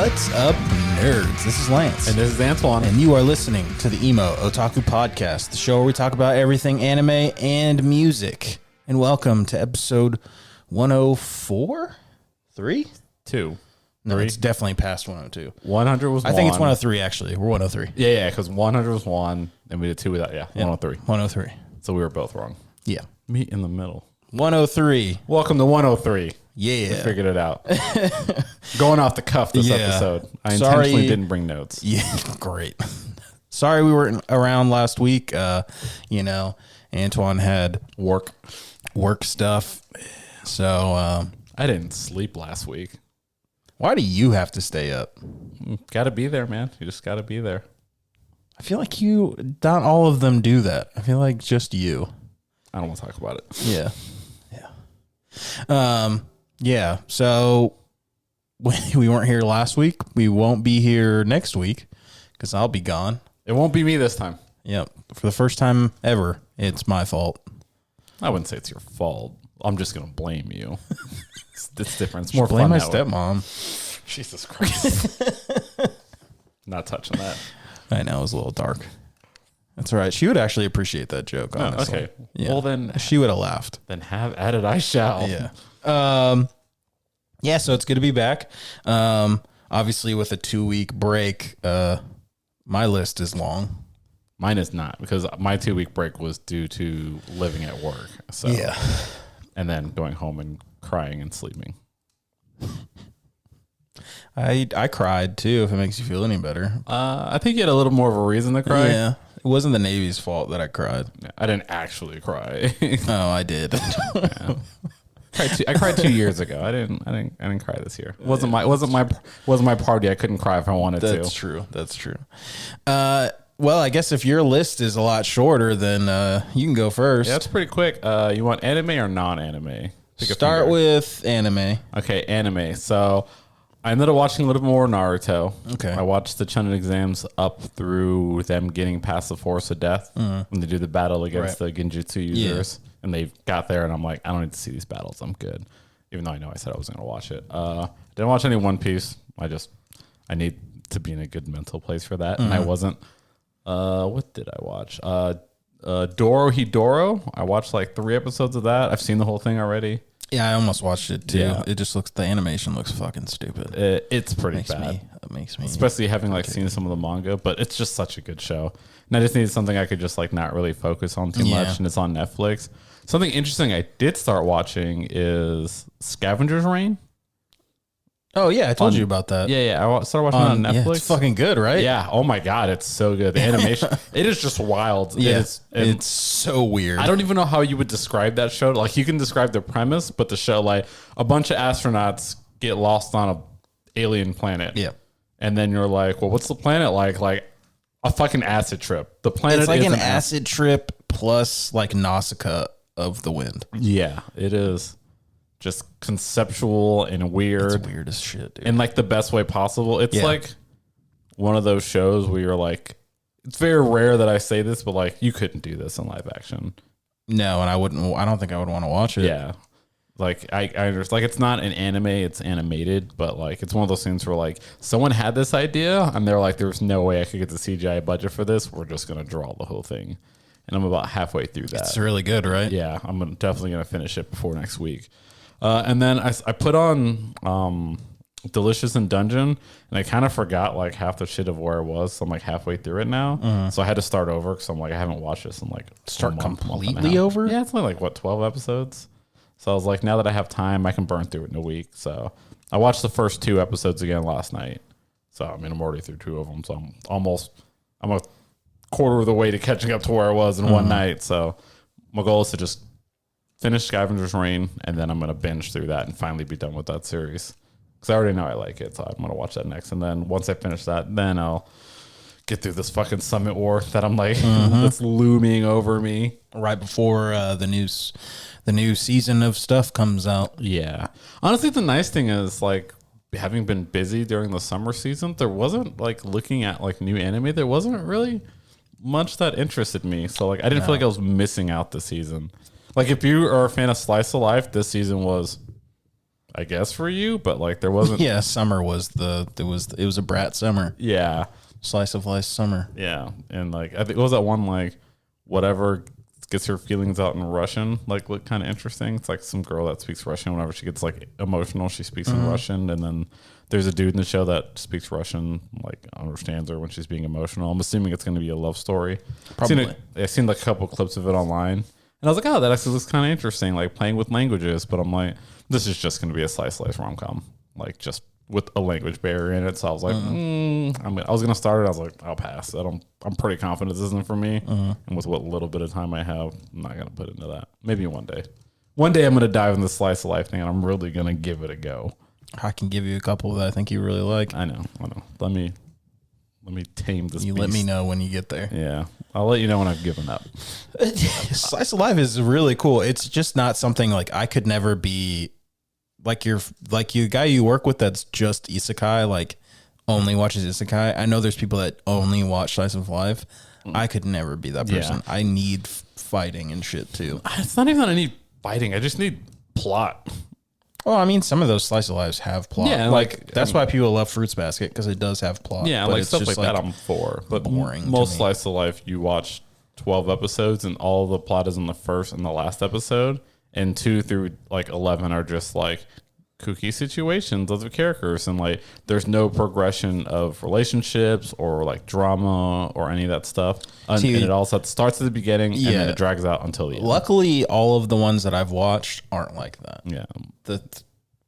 What's up, nerds? This is Lance. And this is Antoine. And you are listening to the Emo Otaku Podcast, the show where we talk about everything anime and music. And welcome to episode 104? 3? 2. No, 3. it's definitely past 102. 100 was 1. I think it's 103, actually. We're 103. Yeah, because 100 was 1, and we did 2 without. Yeah, 103. 103. So we were both wrong. Yeah. Meet in the middle. 103. Welcome to 103. Yeah. We figured it out. Going off the cuff this episode. I intentionally didn't bring notes. Yeah, great. Sorry we weren't around last week. Antoine had work stuff. So I didn't sleep last week. Why do you have to stay up? Got to be there, man. You just got to be there. I feel like not all of them do that. I feel like just you. I don't want to talk about it. Yeah. Yeah. So we weren't here last week. We won't be here next week because I'll be gone. It won't be me this time. Yep. For the first time ever, it's my fault. I wouldn't say it's your fault. I'm just going to blame you. It's different. It's more Blame fun my stepmom. Jesus Christ. Not touching that. I know, it was a little dark. That's all right. She would actually appreciate that joke, honestly. Okay. Yeah. Well, then she would have laughed. Then have at it, I shall. Yeah. So it's good to be back. Obviously, with a 2-week break, my list is long. Mine is not, because my 2-week break was due to living at work. So yeah. And then going home and crying and sleeping. I cried too, if it makes you feel any better. I think you had a little more of a reason to cry. Yeah. It wasn't the Navy's fault that I cried. I didn't actually cry. Oh, I did. Yeah. I cried 2 years ago. I didn't cry this year. It wasn't my party. I couldn't cry if I wanted to. That's true. Well, I guess if your list is a lot shorter, then you can go first. Yeah, it's pretty quick. You want anime or non-anime? Start with anime. Okay, anime. So I ended up watching a little more Naruto. Okay. I watched the Chunin exams up through them getting past the Force of Death when they do the battle against the Genjutsu users. Yeah. And they got there, and I'm like, I don't need to see these battles. I'm good. Even though I know I said I wasn't going to watch it. Didn't watch any One Piece. I need to be in a good mental place for that. And I wasn't. What did I watch? Doro Hidoro. I watched like 3 episodes of that. I've seen the whole thing already. Yeah, I almost watched it too. Yeah. It just the animation looks fucking stupid. It's pretty bad. It makes me. Especially having like seen some of the manga, but it's just such a good show. And I just needed something I could just like not really focus on too much. And it's on Netflix. Something interesting I did start watching is Scavenger's Reign. Oh, yeah. I told you about that. Yeah. I started watching it on Netflix. Yeah, it's fucking good, right? Yeah. Oh, my God. It's so good. The animation, it is just wild. Yeah. It's so weird. I don't even know how you would describe that show. Like, you can describe the premise, but the show, like, a bunch of astronauts get lost on a alien planet. Yeah. And then you're like, well, what's the planet like? Like, a fucking acid trip. The planet It's like is an acid trip plus, like, Nausicaa of the wind. Yeah, it is. Just conceptual and weird. It's weird as shit, dude. In like the best way possible. It's like one of those shows where you're like, it's very rare that I say this, but like you couldn't do this in live action. No, and I don't think I would want to watch it. Yeah. Like I understand, like it's not an anime, it's animated, but like it's one of those things where like someone had this idea and they're like, there's no way I could get the CGI budget for this. We're just gonna draw the whole thing. And I'm about halfway through that. It's really good, right? Yeah, I'm definitely gonna finish it before next week. And then I put on Delicious in Dungeon, and I kind of forgot like half the shit of where I was. So I'm like halfway through it now. So I had to start over because I'm like, I haven't watched this in like start completely over. Yeah, it's only like 12 episodes. So I was like, now that I have time, I can burn through it in a week. So I watched the first 2 episodes again last night. So I mean, I'm already through 2 of them. So I'm a quarter of the way to catching up to where I was in one night. So my goal is to just finish Scavenger's Reign, and then I'm going to binge through that and finally be done with that series. Because I already know I like it, so I'm going to watch that next. And then once I finish that, then I'll get through this fucking Summit War that I'm like, that's looming over me. Right before the new season of stuff comes out. Yeah. Honestly, the nice thing is, like, having been busy during the summer season, there wasn't, like, looking at, like, new anime, there wasn't really much that interested me. So, like, I didn't feel like I was missing out this season. Like, if you are a fan of Slice of Life, this season was I guess for you, but like there wasn't. Yeah, summer was it was a brat summer. Yeah, Slice of life summer. yeah, and like I think it was that one like whatever gets her feelings out in Russian like look kind of interesting. It's like some girl that speaks Russian. Whenever she gets like emotional, she speaks in Russian, and then there's a dude in the show that speaks Russian, like understands her when she's being emotional. I'm assuming it's going to be a love story. Probably. I've seen like a couple clips of it online, and I was like, oh, that actually looks kind of interesting, like playing with languages. But I'm like, this is just going to be a slice of life rom com, like just with a language barrier in it. So I was like, I was going to start it. I was like, I'll pass. I'm pretty confident this isn't for me. And with what little bit of time I have, I'm not going to put into that. Maybe one day. One day I'm going to dive in the slice of life thing, and I'm really going to give it a go. I can give you a couple that I think you really like. I know. Let me tame this. You beast. let me know when you get there. Yeah, I'll let you know when I've given up. Slice of life is really cool. It's just not something like I could never be like your guy you work with that's just isekai, like only watches isekai. I know there's people that only watch slice of life. I could never be that person. Yeah. I need fighting and shit too. It's not even that I need fighting. I just need plot. Well, I mean, some of those slice of lives have plot. Yeah, like that's why people love Fruits Basket, because it does have plot. Yeah, but like it's stuff just like that I'm for. But boring to most me. slice of life, you watch 12 episodes and all the plot is in the first and the last episode, and 2 through like 11 are just like kooky situations of the characters, and like there's no progression of relationships or like drama or any of that stuff. And it all starts at the beginning and then it drags out until the end. Luckily, all of the ones that I've watched aren't like that. Yeah. The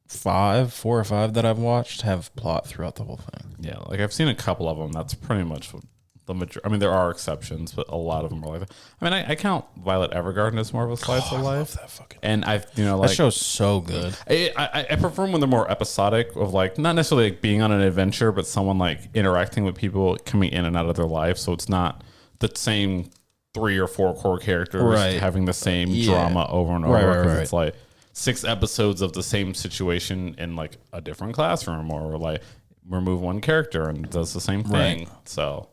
4 or 5 that I've watched have plot throughout the whole thing. Yeah, like I've seen a couple of them. That's pretty much what the majority. I mean, there are exceptions, but a lot of them are like that. I mean, I count Violet Evergarden as more of a slice of life. I love that fucking. And I've like that show's so good. I prefer when they're more episodic, of like not necessarily like being on an adventure, but someone like interacting with people coming in and out of their life. So it's not the same 3 or 4 core characters having the same drama over and over. Because it's like 6 episodes of the same situation in like a different classroom, or like remove one character and it does the same thing. So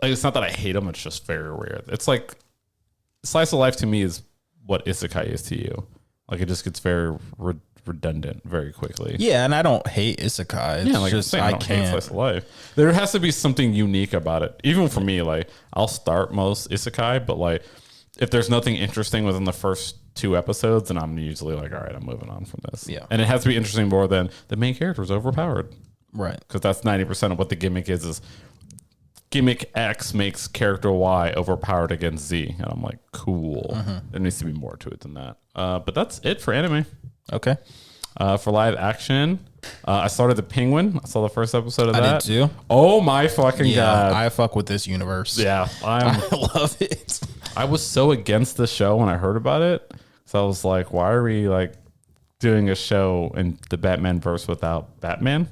like, it's not that I hate them. It's just very weird. It's like slice of life to me is what isekai is to you. Like it just gets very redundant very quickly. Yeah, and I don't hate isekai. It's like just I don't hate slice of life. There has to be something unique about it. Even for me, like I'll start most isekai, but like if there's nothing interesting within the first 2 episodes, then I'm usually like, all right, I'm moving on from this. Yeah. And it has to be interesting more than the main character is overpowered. Right. Because that's 90% of what the gimmick is gimmick X makes character Y overpowered against Z. And I'm like, cool. There needs to be more to it than that. But that's it for anime. Okay. For live action, I started The Penguin. I saw the first episode of that. I did too. Oh my fucking God. I fuck with this universe. Yeah. I love it. I was so against the show when I heard about it. So I was like, why are we like doing a show in the Batman verse without Batman?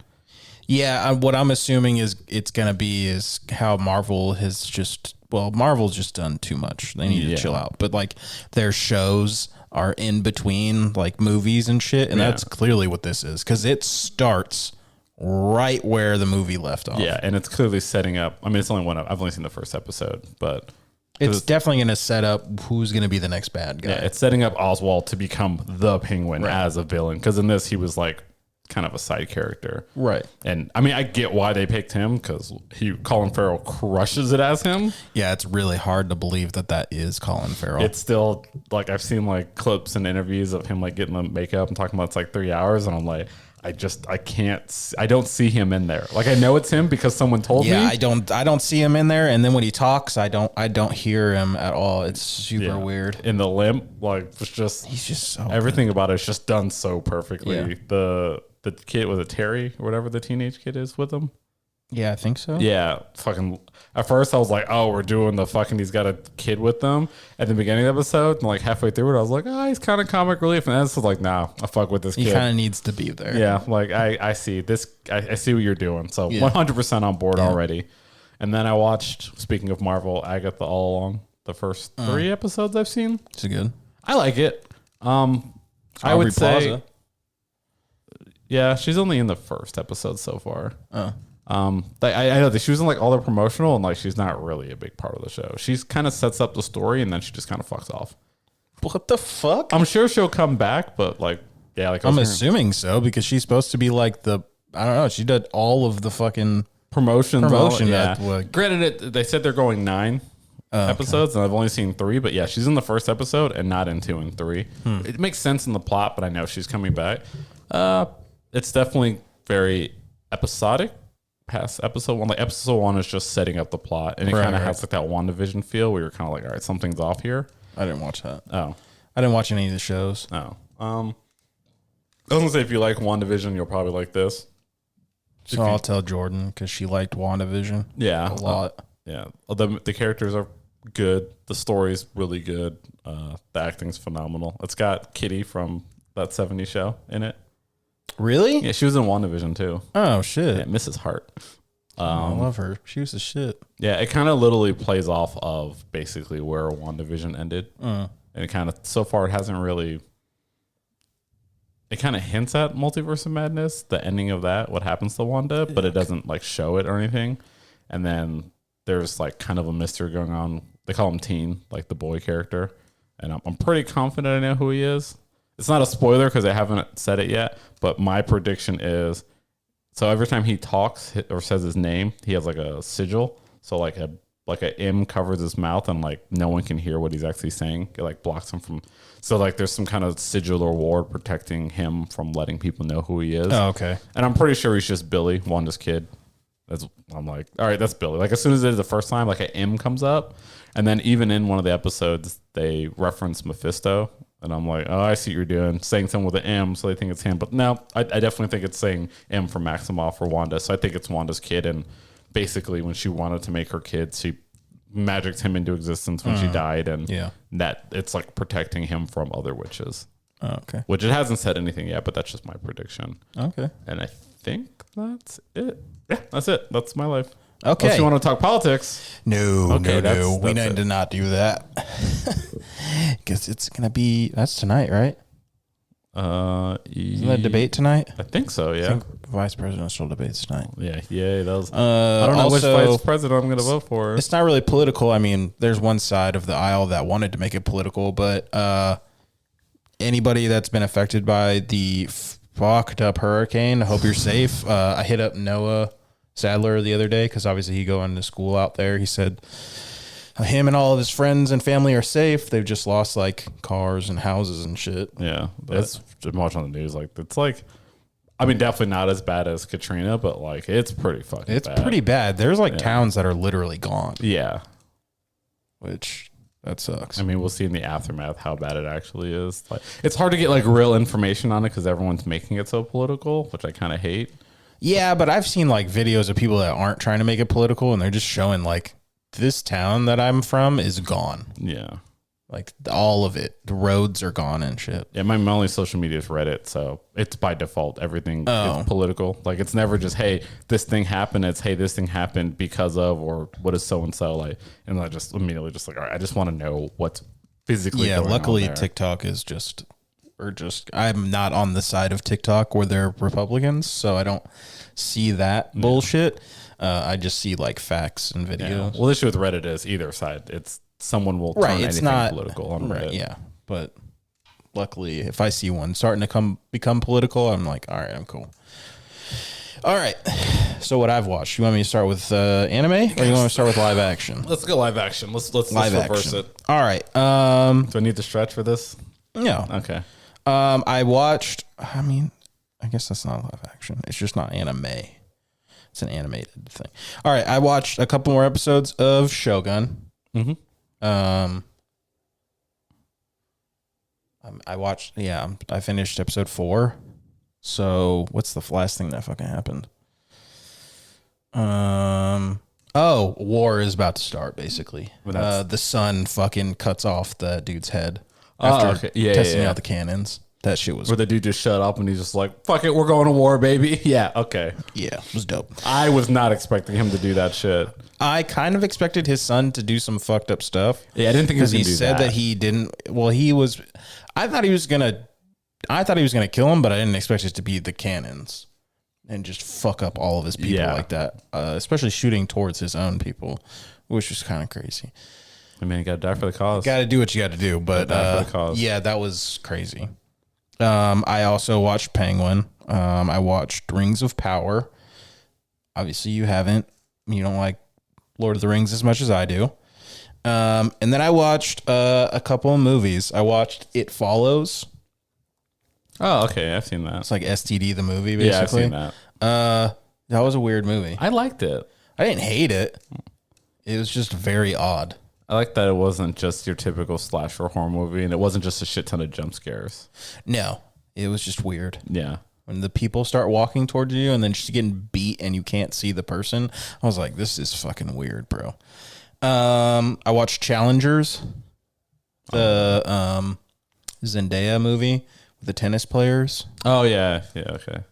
Yeah, what I'm assuming is it's gonna be is how Marvel has just Marvel's just done too much. They need to chill out. But like their shows are in between like movies and shit, and that's clearly what this is, because it starts right where the movie left off. Yeah, and it's clearly setting up. I mean, it's only one. I've only seen the first episode, but it's definitely going to set up who's going to be the next bad guy. Yeah, it's setting up Oswald to become the Penguin as a villain, because in this he was like kind of a side character, right? And I mean, I get why they picked him, because Colin Farrell crushes it as him. Yeah, it's really hard to believe that is Colin Farrell. It's still like I've seen like clips and interviews of him like getting the makeup and talking about it's like 3 hours, and I'm like, I don't see him in there. Like I know it's him because someone told me. Yeah, I don't see him in there, and then when he talks, I don't hear him at all. It's super weird. In the limp, like it's just he's just so everything about it is just done so perfectly. Yeah. The kid, was it Terry or whatever the teenage kid is with him? Yeah, I think so. Yeah, fucking. At first, I was like, "Oh, we're doing the fucking." He's got a kid with them at the beginning of the episode, and like halfway through it, I was like, "Oh, he's kind of comic relief." And then it's like, "Nah, I fuck with this kid." He kind of needs to be there. Yeah, like I see this. I see what you're doing. So 100% on board already. And then I watched. Speaking of Marvel, Agatha All Along. The first 3 episodes I've seen. Is it good? I like it. I would say. Yeah, she's only in the first episode so far. Oh. I know that she was in like all the promotional, and like she's not really a big part of the show. She's kind of sets up the story, and then she just kind of fucks off. What the fuck? I'm sure she'll come back, but like Yeah, like I'm assuming so because she's supposed to be like the I don't know. She did all of the fucking promotion. Yeah. Granted, they said they're going 9 episodes, and I've only seen 3. But yeah, she's in the first episode and not in 2 and 3. It makes sense in the plot, but I know she's coming back. It's definitely very episodic. Past episode 1, like episode 1 is just setting up the plot, and it kind of has like that WandaVision feel where you're kind of like, all right, something's off here. I didn't watch that. Oh, I didn't watch any of the shows. Oh, I was gonna say if you like WandaVision, you'll probably like this. So I'll tell Jordan because she liked WandaVision. Yeah, a lot. Yeah, the characters are good. The story's really good. The acting's phenomenal. It's got Kitty from that '70s show in it. Really? Yeah, she was in WandaVision too. Oh shit, yeah, Mrs. Hart. I love her. She was the shit. Yeah, it kind of literally plays off of basically where WandaVision ended, and it kind of so far it hasn't really. It kind of hints at Multiverse of Madness, the ending of that, what happens to Wanda, but it doesn't like show it or anything. And then there's like kind of a mystery going on. They call him Teen, like the boy character, and I'm pretty confident I know who he is. It's not a spoiler because I haven't said it yet, but my prediction is, so every time he talks or says his name, he has like a sigil. So like a M covers his mouth and like no one can hear what he's actually saying. It like blocks him from. So like there's some kind of sigil or ward protecting him from letting people know who he is. Oh, okay. And I'm pretty sure he's just Billy, Wanda's kid. I'm like, all right, that's Billy. Like as soon as it is the first time, like an M comes up, and then even in one of the episodes they reference Mephisto. And I'm like, oh, I see what you're doing. Saying something with an M, so they think it's him. But no, I definitely think it's saying M for Maximoff or Wanda. So I think it's Wanda's kid. And basically, when she wanted to make her kid, she magicked him into existence when she died. And that it's like protecting him from other witches. Oh, okay. Which it hasn't said anything yet, but that's just my prediction. Okay. And I think that's it. Yeah, that's it. That's my life. Okay. Unless you want to talk politics. No, Okay, no. We that's need it. to not do that. Because it's going to be, that's tonight, right? Isn't that debate tonight? I think so, yeah. I think vice presidential debates tonight. Yeah, that was. I don't know which vice president I'm going to vote for. It's not really political. I mean, there's one side of the aisle that wanted to make it political, but anybody that's been affected by the fucked up hurricane, I hope you're safe. I hit up Noah Sadler the other day because obviously he going to school out there. He said him and all of his friends and family are safe. They've just lost like cars and houses and shit. Yeah, but it's just watching on the news. Like it's like, I mean, definitely not as bad as Katrina, but like it's pretty fucking. It's bad. pretty bad. There's like towns that are literally gone. Yeah, which that sucks. I mean, we'll see in the aftermath how bad it actually is. Like, it's hard to get like real information on it because everyone's making it so political, which I kind of hate. Yeah, but I've seen like videos of people that aren't trying to make it political, and they're just showing like this town that I'm from is gone. Yeah. Like all of it. The roads are gone and shit. Yeah, my only social media is Reddit, so it's by default. Everything is political. Like it's never just, hey, this thing happened. It's, hey, this thing happened because of, or what is so-and-so like. And I just immediately just like, all right, I just want to know what's physically going luckily on there. TikTok is I'm not on the side of TikTok where they're Republicans, so I don't see that bullshit. I just see like facts and videos. Yeah. Well, the issue with Reddit is either side. It's someone will turn anything political on Reddit. Yeah, but luckily, if I see one starting to become political, I'm like, all right, I'm cool. All right. So what I've watched, you want me to start with anime, or you want me to start with live action? Let's go live action. Let's live reverse action. it. All right. Do I need to stretch for this? No. Okay. I watched. I mean, I guess that's not live action. It's just not anime. It's an animated thing. All right. I watched a couple more episodes of Shogun. Mm-hmm. I watched. Yeah, I finished episode 4. So what's the last thing that fucking happened? War is about to start. Basically, the sun fucking cuts off the dude's head after testing out the cannons. That shit was where the dude just shut up and he's just like, fuck it, we're going to war, baby. Yeah, okay. Yeah, it was dope. I was not expecting him to do that shit. I kind of expected his son to do some fucked up stuff. Yeah, I didn't think he said that he didn't. Well, he was. I thought he was gonna kill him, but I didn't expect it to be the cannons and just fuck up all of his people like that. Especially shooting towards his own people, which was kind of crazy. I mean, you got to die for the cause. Got to do what you got to do, but die for the cause. Yeah, that was crazy. I also watched Penguin. I watched Rings of Power. Obviously, you haven't. You don't like Lord of the Rings as much as I do. And then I watched a couple of movies. I watched It Follows. Oh, okay. I've seen that. It's like STD the movie, basically. Yeah, I've seen that. That was a weird movie. I liked it. I didn't hate it. It was just very odd. I like that it wasn't just your typical slasher horror movie, and it wasn't just a shit ton of jump scares. No, it was just weird. Yeah. When the people start walking towards you and then just getting beat and you can't see the person, I was like, this is fucking weird, bro. I watched Challengers, the Zendaya movie with the tennis players. Oh, yeah. Yeah, okay.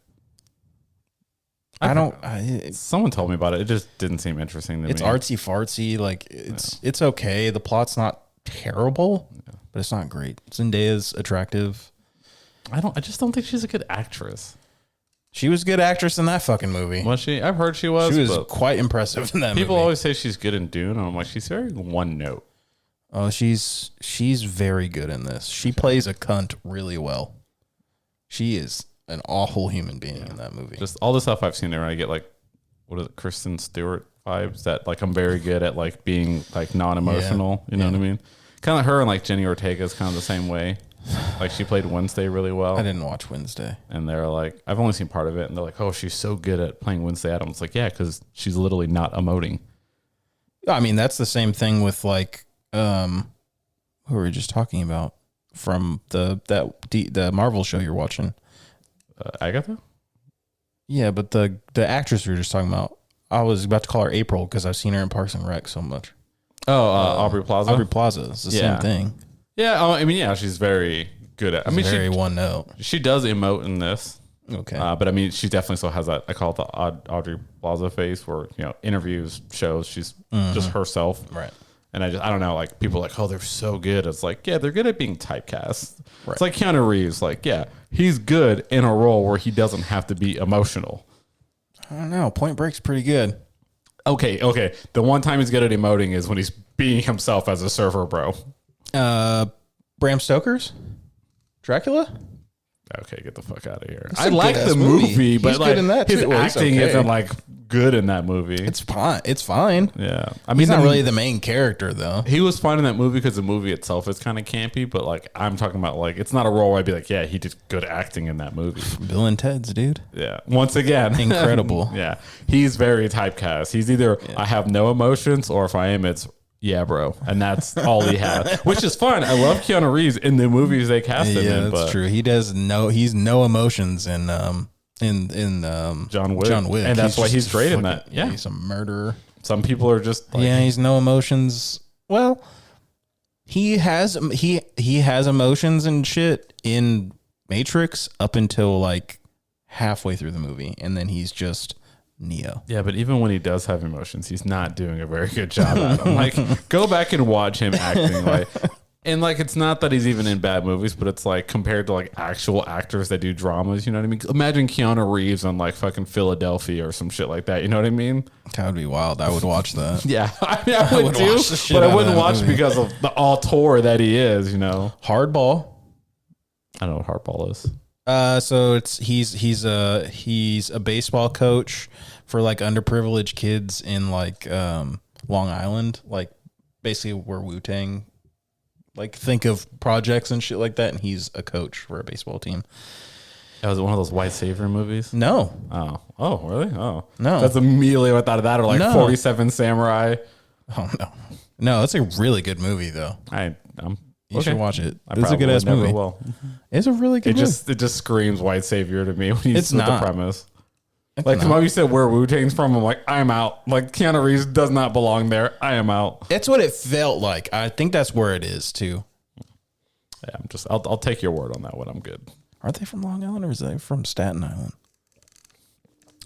Someone told me about it. It just didn't seem interesting to me. It's artsy fartsy. Like it's okay. The plot's not terrible, but it's not great. Zendaya's attractive. I just don't think she's a good actress. She was a good actress in that fucking movie. Was she? I've heard she was. She was quite impressive in that movie. People always say she's good in Dune, and I'm like, she's very one note. Oh, she's very good in this. She plays a cunt really well. She is an awful human being in that movie. Just all the stuff I've seen there, I get like, what is it, Kristen Stewart vibes that like I'm very good at like being like non-emotional. You know what I mean? Kind of her and like Jenny Ortega is kind of the same way. Like she played Wednesday really well. I didn't watch Wednesday. And they're like, I've only seen part of it. And they're like, oh, she's so good at playing Wednesday Addams. Like, yeah, because she's literally not emoting. I mean, that's the same thing with like, who were we just talking about from the Marvel show you're watching? Agatha? Yeah, but the actress we were just talking about, I was about to call her April because I've seen her in Parks and Rec so much. Oh, Aubrey Plaza? Aubrey Plaza. It's the same thing. Yeah, I mean, yeah, she's very good at. She's very one note. She does emote in this. Okay, but I mean, she definitely still has that. I call it the Audrey Plaza face, where interviews, shows, she's just herself. Right. And I don't know, like people are like, oh, they're so good. It's like, yeah, they're good at being typecast. Right. It's like Keanu Reeves. Like, yeah, he's good in a role where he doesn't have to be emotional. I don't know. Point Break's pretty good. Okay. The one time he's good at emoting is when he's being himself as a surfer, bro. Bram Stoker's Dracula. Okay, get the fuck out of here. It's I a like the movie, but he's like good in that his too. Well, he's acting okay. isn't like good in that movie. It's fine. It's fine. Yeah, I mean, He's not really the main character though. He was fine in that movie because the movie itself is kind of campy, but like I'm talking about, like it's not a role where I'd be like, yeah, he did good acting in that movie. Bill and Ted's, dude. Yeah, once again, Incredible. Yeah, he's very typecast. He's either I have no emotions, or if I am, it's yeah, bro, and that's all he had, which is fun. I love Keanu Reeves in the movies they cast him in. Yeah, that's true. He does he's no emotions in John Wick. John Wick, and that's why he's great in that. Yeah, he's a murderer. Some people are just like, he's no emotions. Well, he has emotions and shit in Matrix up until like halfway through the movie, and then he's just Neo. Yeah, but even when he does have emotions, he's not doing a very good job at them. Like, go back and watch him acting. Like, and like, it's not that he's even in bad movies, but it's like compared to like actual actors that do dramas. You know what I mean? Imagine Keanu Reeves on like fucking Philadelphia or some shit like that. You know what I mean? That would be wild. I would watch that. Yeah, I mean, I would too, but I wouldn't watch because of the auteur that he is. You know, Hardball. I don't know what Hardball is. So he's a baseball coach for like underprivileged kids in like Long Island, like basically where Wu-Tang, like think of projects and shit like that, and he's a coach for a baseball team. That was one of those white savior movies. No. Oh, really? Oh, no. That's immediately what I thought of that, or like 47 Samurai. Oh no, that's a really good movie though. You should watch it. It's a good ass movie. It's a really good movie. It just screams white savior to me when you see the premise. Like, not. when you said where Wu-Tang's from, I'm like, I'm out. Like, Keanu Reeves does not belong there. I am out. That's what it felt like. I think that's where it is too. Yeah, I'll take your word on that one. I'm good. Aren't they from Long Island or is they from Staten Island?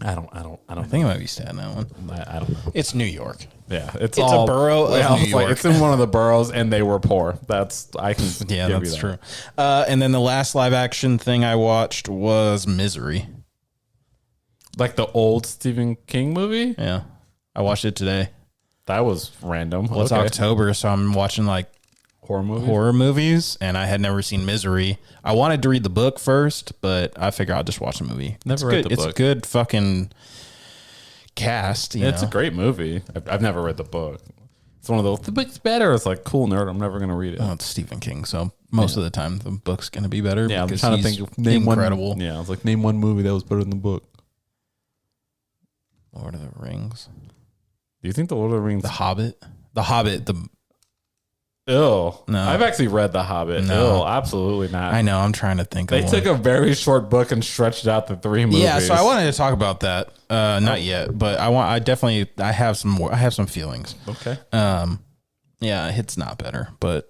I think it might be Staten Island. I don't know. It's New York. Yeah, it's a borough of New York. Like, it's in one of the boroughs, and they were poor. That's true. And then the last live action thing I watched was Misery. Like the old Stephen King movie? Yeah, I watched it today. That was random. Well, it's October, so I'm watching like horror movies, and I had never seen Misery. I wanted to read the book first, but I figure I'll just watch the movie. Never read the book. It's a good fucking cast. It's a great movie. I've never read the book. It's one of those. The book's better. It's like, cool, nerd. I'm never gonna read it. Oh, it's Stephen King, so most of the time the book's gonna be better. Yeah, I'm trying to think of incredible. Yeah, I was like, name one movie that was better than the book. Lord of the Rings. Do you think the Lord of the Rings? The Hobbit. The Hobbit. No, No. I've actually read The Hobbit. No. Absolutely not. I know. I'm trying to think. They of took one. a very short book and stretched out the 3 movies. Yeah, so I wanted to talk about that. Not yet, but I have some more. I have some feelings. Okay. Yeah, it's not better, but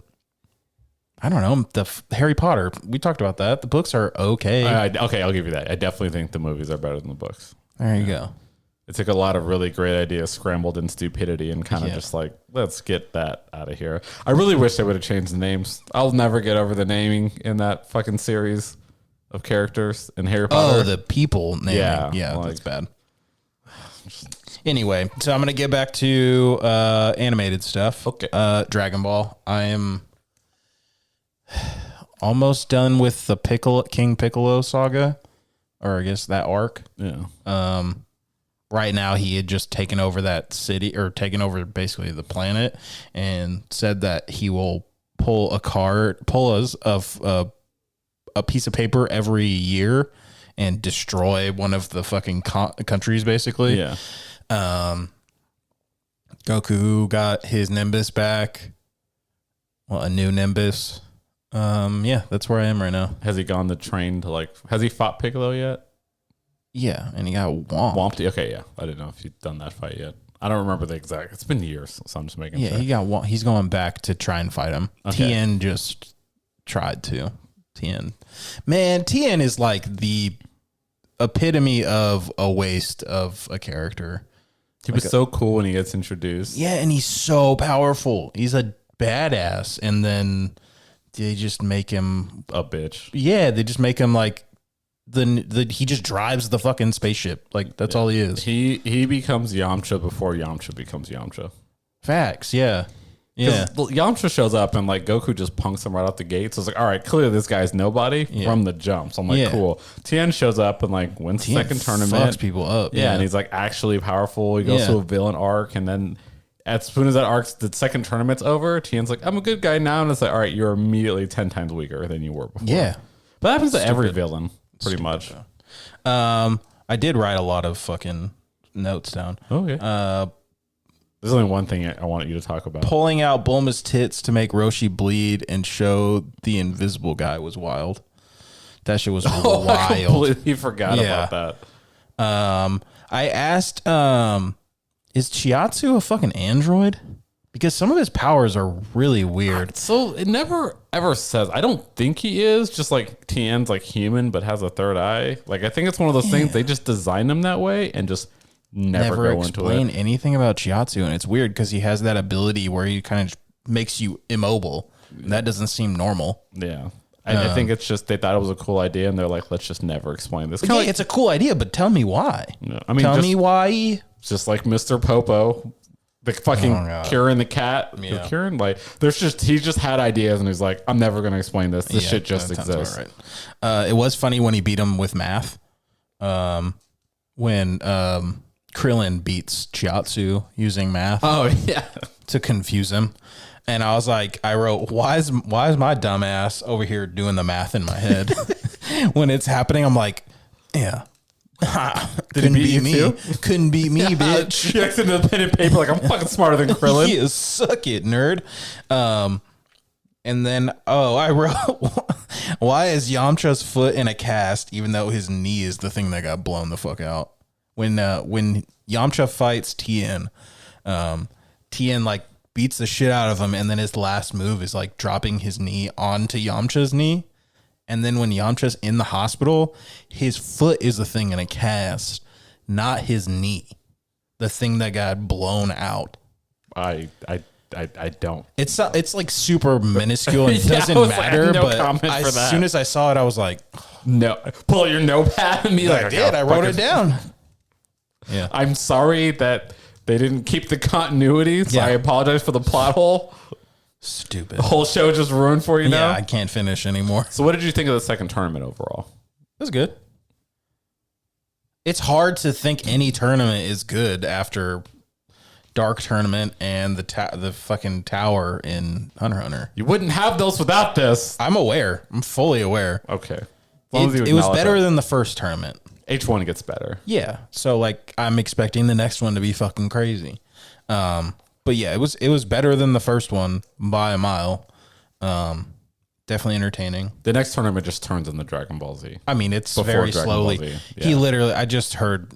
I don't know. Harry Potter. We talked about that. The books are okay. Okay, I'll give you that. I definitely think the movies are better than the books. There you go. It took a lot of really great ideas scrambled in stupidity and kind of just like, let's get that out of here. I really wish they would have changed the names. I'll never get over the naming in that fucking series of characters in Harry Potter. Oh, the people naming. Yeah, like, that's bad. Anyway, so I'm going to get back to animated stuff. Okay. Dragon Ball. I am almost done with the King Piccolo saga, or I guess that arc. Yeah. Right now, he had just taken over that city, or taken over basically the planet, and said that he will pull us of a piece of paper every year and destroy one of the fucking countries, basically. Yeah. Goku got his Nimbus back. Well, a new Nimbus. Yeah, that's where I am right now. Has he gone the train to has he fought Piccolo yet? Yeah, and he got whomped. Okay, yeah. I didn't know if you'd done that fight yet. I don't remember the exact. It's been years, so I'm just making sure. Yeah, he got he's going back to try and fight him. Okay. Tien just tried to. Man, Tien is like the epitome of a waste of a character. He was so cool when he gets introduced. Yeah, and he's so powerful. He's a badass, and then they just make him A bitch. Yeah, they just make him like he just drives the fucking spaceship. Like that's all he is. He becomes Yamcha before Yamcha becomes Yamcha. Facts, yeah. Yeah. Yamcha shows up and like Goku just punks him right out the gate. So it's like, all right, clearly this guy's nobody from the jump. So I'm like, cool. Tien shows up and like wins the second tournament. Fucks people up. Yeah, and he's like actually powerful. He goes to a villain arc, and then as soon as that arc's the second tournament's over, Tien's like, I'm a good guy now, and it's like, all right, you're immediately 10 times weaker than you were before. Yeah. But that happens to every villain, pretty much. I did write a lot of fucking notes down. Okay. There's only one thing I want you to talk about. Pulling out Bulma's tits to make Roshi bleed and show the invisible guy was wild. That shit was wild. I completely forgot about that. I asked, is Chiatsu a fucking android? Because some of his powers are really weird. So it never ever says. I don't think he is. Just like Tien's like human, but has a third eye. Like I think it's one of those things they just design him that way and just never go explain into it. anything about Chiatsu, and it's weird because he has that ability where he kind of makes you immobile. And that doesn't seem normal. Yeah. I think it's just they thought it was a cool idea, and they're like, let's just never explain this. Yeah, it's a cool idea, but tell me why. No, I mean, tell me why. Just like Mr. Popo, the fucking curing the cat. Yeah. Curing, like, he just had ideas, and he's like, I'm never going to explain this. This shit just exists. Right. It was funny when he beat him with math. When Krillin beats Chiatsu using math. Oh, yeah. To confuse him. And I was like, I wrote, why is my dumb ass over here doing the math in my head? When it's happening, I'm like, yeah. Couldn't be me. Couldn't be me, bitch. She looks into the pen and paper like, I'm fucking smarter than Krillin. You suck it, nerd. And then, I wrote, why is Yamcha's foot in a cast even though his knee is the thing that got blown the fuck out? When Yamcha fights Tien, Tien like beats the shit out of him, and then his last move is like dropping his knee onto Yamcha's knee. And then when Yamcha's in the hospital, his foot is the thing in a cast, not his knee. The thing that got blown out. I don't. It's like super minuscule. It doesn't matter. But as soon as I saw it, I was like, no. Pull out your notepad and be like, I did. I wrote it down. Yeah. I'm sorry that they didn't keep the continuity, so I apologize for the plot hole. Stupid. The whole show just ruined for you now? Yeah, I can't finish anymore. So what did you think of the second tournament overall? It was good. It's hard to think any tournament is good after Dark Tournament and the fucking tower in Hunter x Hunter. You wouldn't have those without this. I'm aware. I'm fully aware. Okay. It was better than the first tournament. H1 gets better. Yeah. So like I'm expecting the next one to be fucking crazy. But yeah, it was better than the first one by a mile. Definitely entertaining. The next tournament just turns into Dragon Ball Z. I mean, it's very slowly. Yeah. He literally, I just heard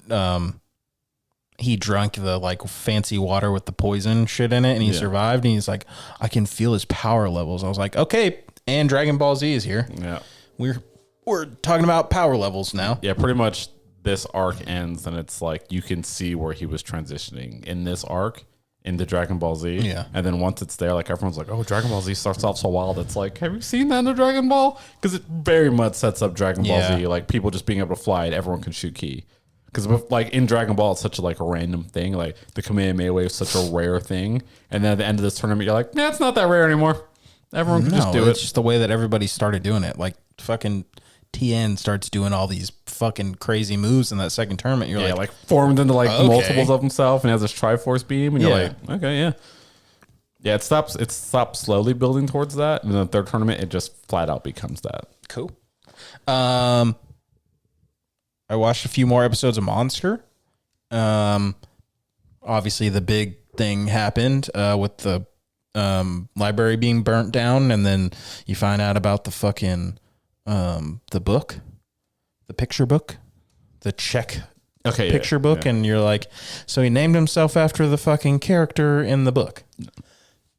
he drank the like fancy water with the poison shit in it and he survived. And he's like, I can feel his power levels. I was like, okay. And Dragon Ball Z is here. Yeah. We're talking about power levels now. Yeah, pretty much this arc ends and it's like you can see where he was transitioning in this arc into Dragon Ball Z. Yeah. And then once it's there, like everyone's like, oh, Dragon Ball Z starts off so wild. It's like, have you seen that in the Dragon Ball? Because it very much sets up Dragon Ball Z. Like people just being able to fly and everyone can shoot ki. Because like in Dragon Ball, it's such a like a random thing. Like the Kamehameha wave is such a rare thing. And then at the end of this tournament, you're like, nah, it's not that rare anymore. Everyone can just do it. It's just the way that everybody started doing it. Like fucking TN starts doing all these fucking crazy moves in that second tournament. You're like formed into like multiples of himself and has this Triforce beam. And you're like, okay, yeah. Yeah, it stops slowly building towards that. And then the third tournament, it just flat out becomes that. Cool. I watched a few more episodes of Monster. Obviously the big thing happened with the library being burnt down, and then you find out about the fucking the book, the picture book, the Czech picture book, and you're like, so he named himself after the fucking character in the book.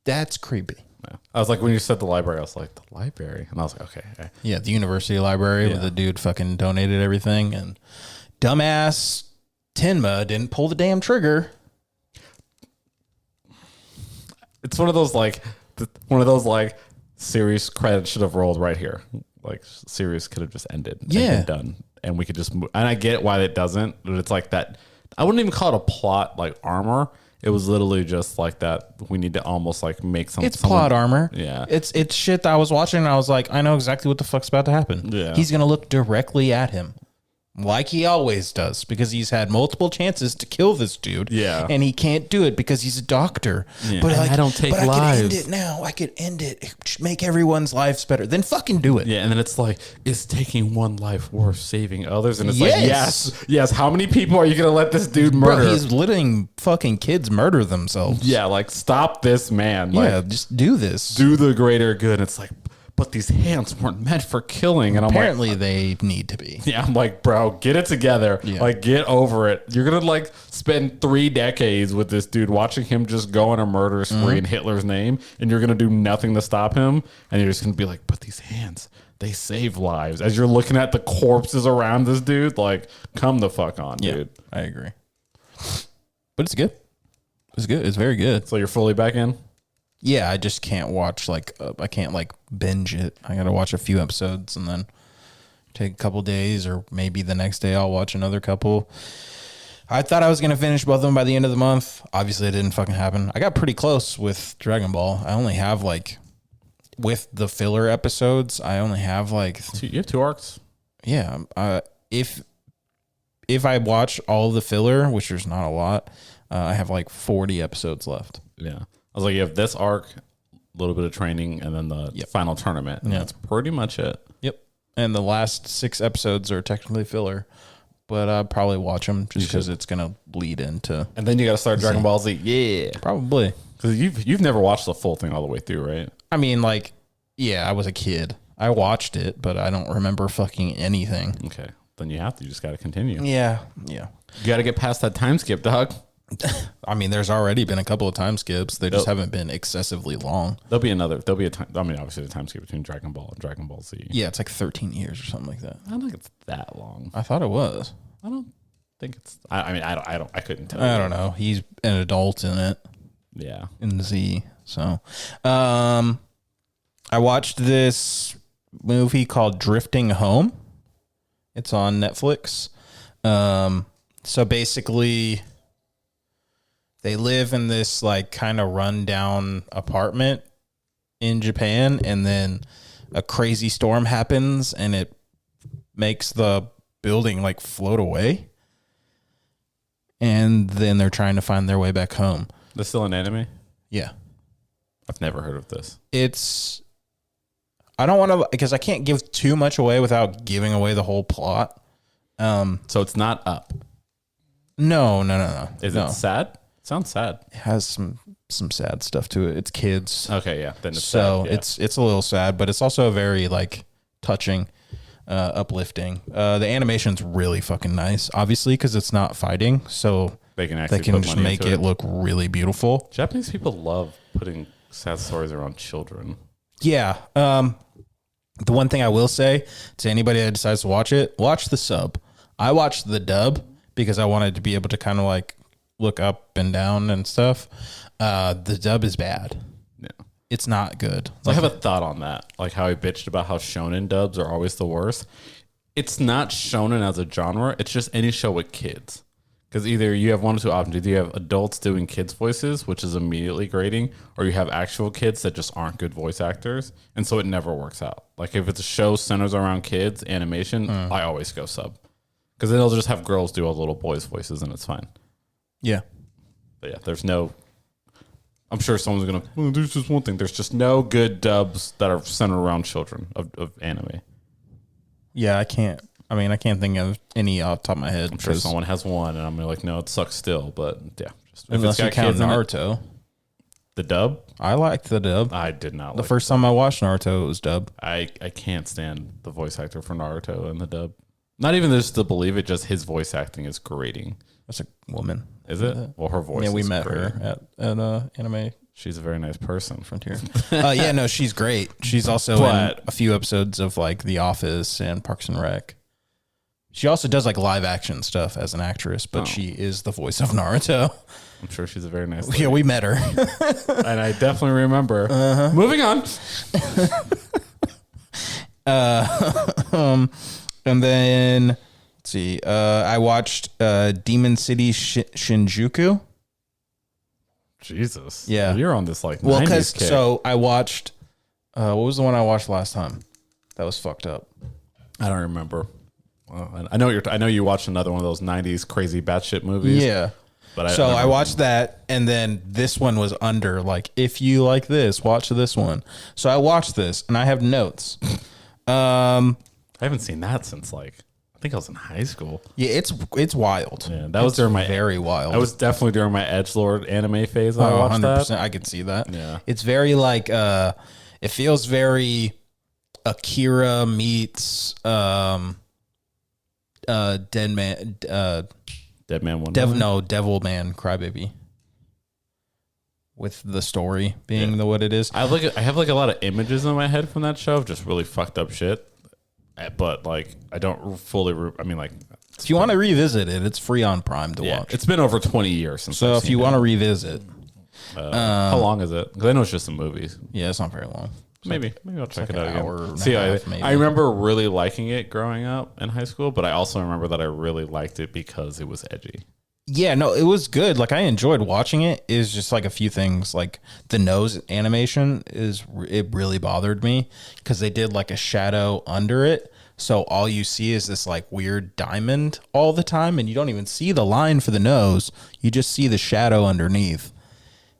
That's creepy. Yeah. I was like, when you said the library, I was like, the library? And I was like, okay. Yeah, the university library where the dude fucking donated everything, and dumbass Tenma didn't pull the damn trigger. It's one of those series credits should have rolled right here. Like series could have just ended. And been done. And we could just move. And I get why it doesn't, but it's like that. I wouldn't even call it a plot like armor. It was literally just like that. We need to almost like make some. It's plot armor. Yeah. It's shit that I was watching and I was like, I know exactly what the fuck's about to happen. Yeah. He's going to look directly at him. Like he always does, because he's had multiple chances to kill this dude. Yeah. And he can't do it because he's a doctor. Yeah. But like, I don't take lives. I could end it now. I could end it. Make everyone's lives better. Then fucking do it. Yeah. And then it's like, is taking one life worth saving others? And it's like, yes. How many people are you going to let this dude murder? Bro, he's letting fucking kids murder themselves. Yeah. Like, stop this man. Like, just do this. Do the greater good. It's like, but these hands weren't meant for killing. And apparently they need to be. Yeah, I'm like, bro, get it together. Yeah. Like, get over it. You're going to like spend 3 decades with this dude watching him just go on a murder spree in Hitler's name. And you're going to do nothing to stop him. And you're just going to be like, but these hands, they save lives. As you're looking at the corpses around this dude, like, come the fuck on, dude. I agree. But it's good. It's good. It's very good. So you're fully back in? Yeah, I just can't watch I can't like binge it. I got to watch a few episodes and then take a couple days, or maybe the next day I'll watch another couple. I thought I was going to finish both of them by the end of the month. Obviously it didn't fucking happen. I got pretty close with Dragon Ball. I only have with the filler episodes, I only have you have 2 arcs. Yeah. If I watch all of the filler, which there's not a lot, I have 40 episodes left. Yeah. I was like, you have this arc, a little bit of training, and then the final tournament. And that's pretty much it. Yep. And the last 6 episodes are technically filler, but I'll probably watch them just because it's going to bleed into. And then you got to start Dragon Ball Z. Yeah. Probably. Because you've never watched the full thing all the way through, right? I mean, I was a kid. I watched it, but I don't remember fucking anything. Okay. Then you just got to continue. Yeah. Yeah. You got to get past that time skip, dog. I mean, there's already been a couple of time skips. They just haven't been excessively long. There'll be a time. I mean, obviously the time skip between Dragon Ball and Dragon Ball Z. Yeah, it's 13 years or something like that. I don't think it's that long. I thought it was. I don't think it's. I couldn't tell. I don't know. He's an adult in it. Yeah, in Z. So, I watched this movie called Drifting Home. It's on Netflix. So basically, they live in this kind of rundown apartment in Japan, and then a crazy storm happens and it makes the building like float away. And then they're trying to find their way back home. There's still an anime? Yeah. I've never heard of this. I don't want to, because I can't give too much away without giving away the whole plot. So it's not up. No. Is it sad? It sounds sad. It has some sad stuff to it. It's kids. Okay, yeah. Then So sad, yeah. it's a little sad, but it's also very like touching, uplifting. The animation's really fucking nice, obviously, because it's not fighting. So they can actually just make it look really beautiful. Japanese people love putting sad stories around children. Yeah. The one thing I will say to anybody that decides to watch it, watch the sub. I watched the dub because I wanted to be able to kind of like look up and down and stuff. The dub is bad. Yeah. It's not good. So I have a thought on that. Like how I bitched about how shonen dubs are always the worst. It's not shonen as a genre. It's just any show with kids. Because either you have one or two options. Either you have adults doing kids' voices, which is immediately grating, or you have actual kids that just aren't good voice actors. And so it never works out. Like if it's a show centers around kids, animation, I always go sub. Because then they'll just have girls do all the little boys' voices and it's fine. Yeah. But yeah, there's no... I'm sure someone's going to... there's just one thing. There's just no good dubs that are centered around children of anime. Yeah, I can't think of any off the top of my head. I'm sure someone has one, and I'm like, no, it sucks still. But yeah, just, unless you count Naruto. The dub? I liked the dub. I did not. The first time I watched Naruto, it was dub. I can't stand the voice actor for Naruto in the dub. Not even just to believe it, just his voice acting is grating. That's a woman. Is it? Well, her voice. Yeah, we is met great. her at Anime She's a very nice person. Frontier. Yeah, no, she's great. She's also in a few episodes of like The Office and Parks and Rec. She also does like live action stuff as an actress, but she is the voice of Naruto. I'm sure she's a very nice lady. Yeah, we met her. And I definitely remember. Moving on. And then let's see. I watched Demon City Shinjuku. Jesus. Yeah. You're on this like 90s Well, because kick. so I watched. What was the one I watched last time? That was fucked up. I don't remember. Well, I know you watched another one of those 90s crazy batshit movies. Yeah. But I watched that, and then this one was under, like, if you like this, watch this one. So I watched this, and I have notes. I haven't seen that since, like, I think I was in high school. Yeah, it's wild. Yeah, that was during my... Very wild. That was definitely during my edgelord anime phase. I watched 100%. that. I could see that. Yeah. It's very, like, it feels very Akira meets... Dead Man Wonderland. Devil Man Crybaby. With the story being what it is. I have a lot of images in my head from that show of just really fucked up shit. But like I don't fully if you want to revisit it, it's free on Prime to watch. It's been over 20 years since. So if you want to revisit, how long is it? Because I know it's just some movies. Yeah, it's not very long. Maybe I'll check it out again. See, I remember really liking it growing up in high school, but I also remember that I really liked it because it was edgy. Yeah, no, it was good. Like I enjoyed watching it. Is just like a few things, like the nose animation it really bothered me because they did like a shadow under it, so all you see is this like weird diamond all the time, and you don't even see the line for the nose. You just see the shadow underneath.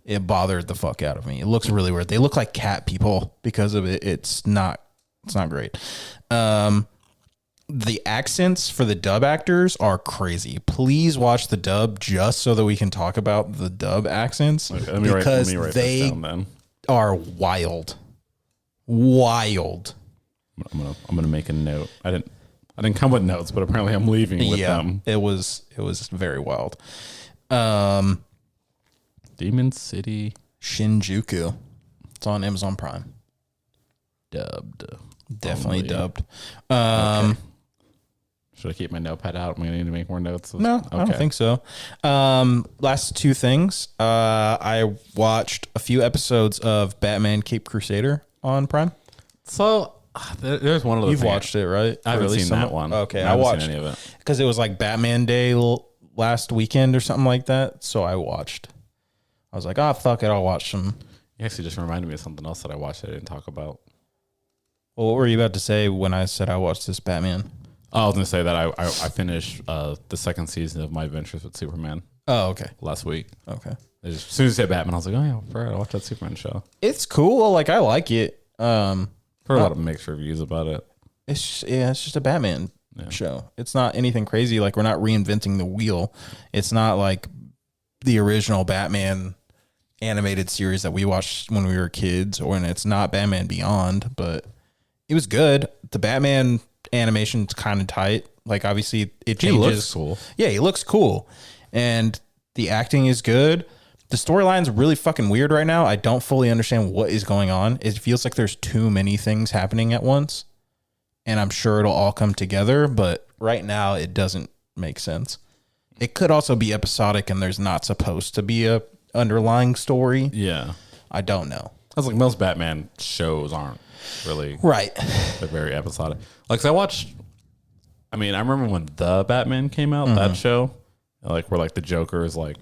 It bothered the fuck out of me. It looks really weird. They look like cat people because of it. It's not great. The accents for the dub actors are crazy. Please watch the dub just so that we can talk about the dub accents. Okay, let me write they this down, then. Are wild. Wild. I'm gonna make a note. I didn't come with notes, but apparently I'm leaving with them. It was very wild. Demon City Shinjuku. It's on Amazon Prime. Dubbed. Definitely dubbed. Okay. Should I keep my notepad out? I'm going to need to make more notes. No, I don't think so. Last two things. I watched a few episodes of Batman Cape Crusader on Prime. So there's one of those. You've watched it, right? I haven't seen that one. Okay, I watched seen any of it because it was like Batman Day last weekend or something like that. So I watched. I was like, oh, fuck it. I'll watch some You actually just reminded me of something else that I watched that I didn't talk about. Well, what were you about to say when I said I watched this Batman? Oh, I was going to say that I finished the second season of My Adventures with Superman. Oh, okay. Last week. Okay. As soon as you said Batman, I was like, oh, yeah, I forgot to watch that Superman show. It's cool. Like, I like it. Heard a lot of mixed reviews about it. It's just a Batman show. It's not anything crazy. Like, we're not reinventing the wheel. It's not like the original Batman animated series that we watched when we were kids, and it's not Batman Beyond, but it was good. The Batman animation's kind of tight. Like, obviously it changes. He looks cool. Yeah, he looks cool. And the acting is good. The storyline's really fucking weird right now. I don't fully understand what is going on. It feels like there's too many things happening at once. And I'm sure it'll all come together, but right now it doesn't make sense. It could also be episodic and there's not supposed to be a underlying story. Yeah. I don't know. I was like, most Batman shows aren't really right. They're very episodic. Like, I remember when The Batman came out, that show, like, where like the Joker is like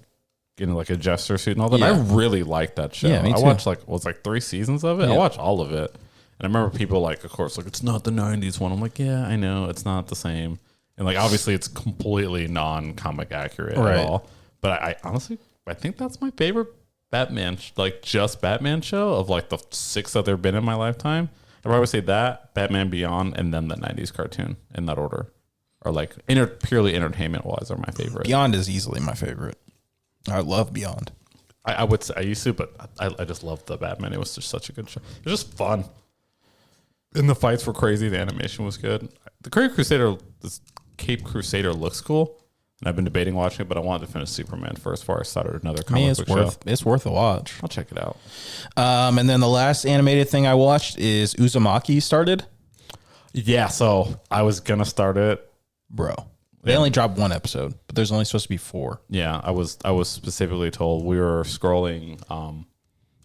in like a jester suit and all that. Yeah. I really liked that show. Yeah, me I too. watched like 3 seasons of it. Yeah. I watched all of it. And I remember people like, of course, like, it's not the 90s one. I'm like, yeah, I know. It's not the same. And like, obviously it's completely non-comic accurate Right. at all. But I honestly, I think that's my favorite Batman, like just Batman show of like the 6 that there have been in my lifetime. I probably say that, Batman Beyond, and then the 90s cartoon in that order. Or like purely entertainment wise are my favorite. Beyond is easily my favorite. I love Beyond. I would say I used to, but I just loved the Batman. It was just such a good show. It was just fun. And the fights were crazy. The animation was good. The this Cape Crusader looks cool. And I've been debating watching it, but I wanted to finish Superman first before I started another comic book show. It's worth a watch. I'll check it out. And then the last animated thing I watched is Uzumaki started. Yeah, so I was going to start it. Bro. They only dropped 1 episode, but there's only supposed to be 4. Yeah, I was specifically told. We were scrolling.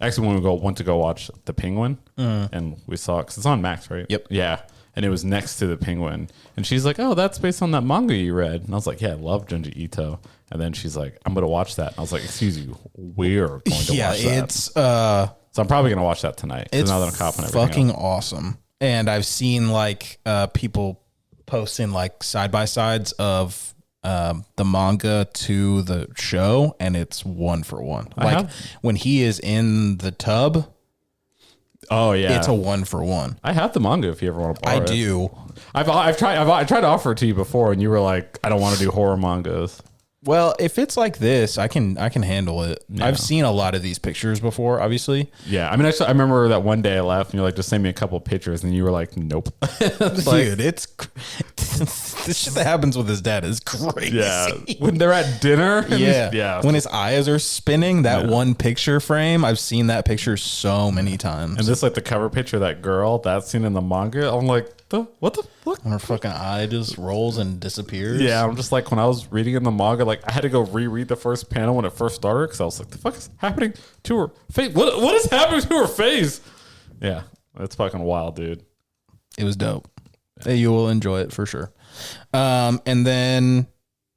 Actually, when we went to go watch The Penguin, and we saw it, because it's on Max, right? Yep. Yeah, and it was next to The Penguin. And she's like, oh, that's based on that manga you read. And I was like, yeah, I love Junji Ito. And then she's like, I'm going to watch that. And I was like, excuse you, we're going to watch that. Yeah, it's... So I'm probably going to watch that tonight. It's now that I'm caught on everything fucking else. awesome. And I've seen like people posting like side-by-sides of the manga to the show, and it's 1 for 1. Like when he is in the tub... Oh yeah, it's a 1 for 1. I have the manga if you ever want to borrow it. I do. I've tried to offer it to you before, and you were like, I don't want to do horror mangas. Well, if it's like this, I can handle it. Yeah. I've seen a lot of these pictures before, obviously. Yeah, I mean, actually, I remember that one day I left, and you're like, just send me a couple pictures, and you were like, nope. Dude, it's the shit that happens with his dad is crazy. Yeah, when they're at dinner. Yeah. When his eyes are spinning, that one picture frame, I've seen that picture so many times. And this, like, the cover picture of that girl, that scene in the manga, I'm like, what the fuck? When her fucking eye just rolls and disappears. Yeah, I'm just like, when I was reading in the manga, like, I had to go reread the first panel when it first started, because I was like, the fuck is happening to her face? What is happening to her face? Yeah, it's fucking wild, dude. It was dope. Yeah. You will enjoy it for sure. And then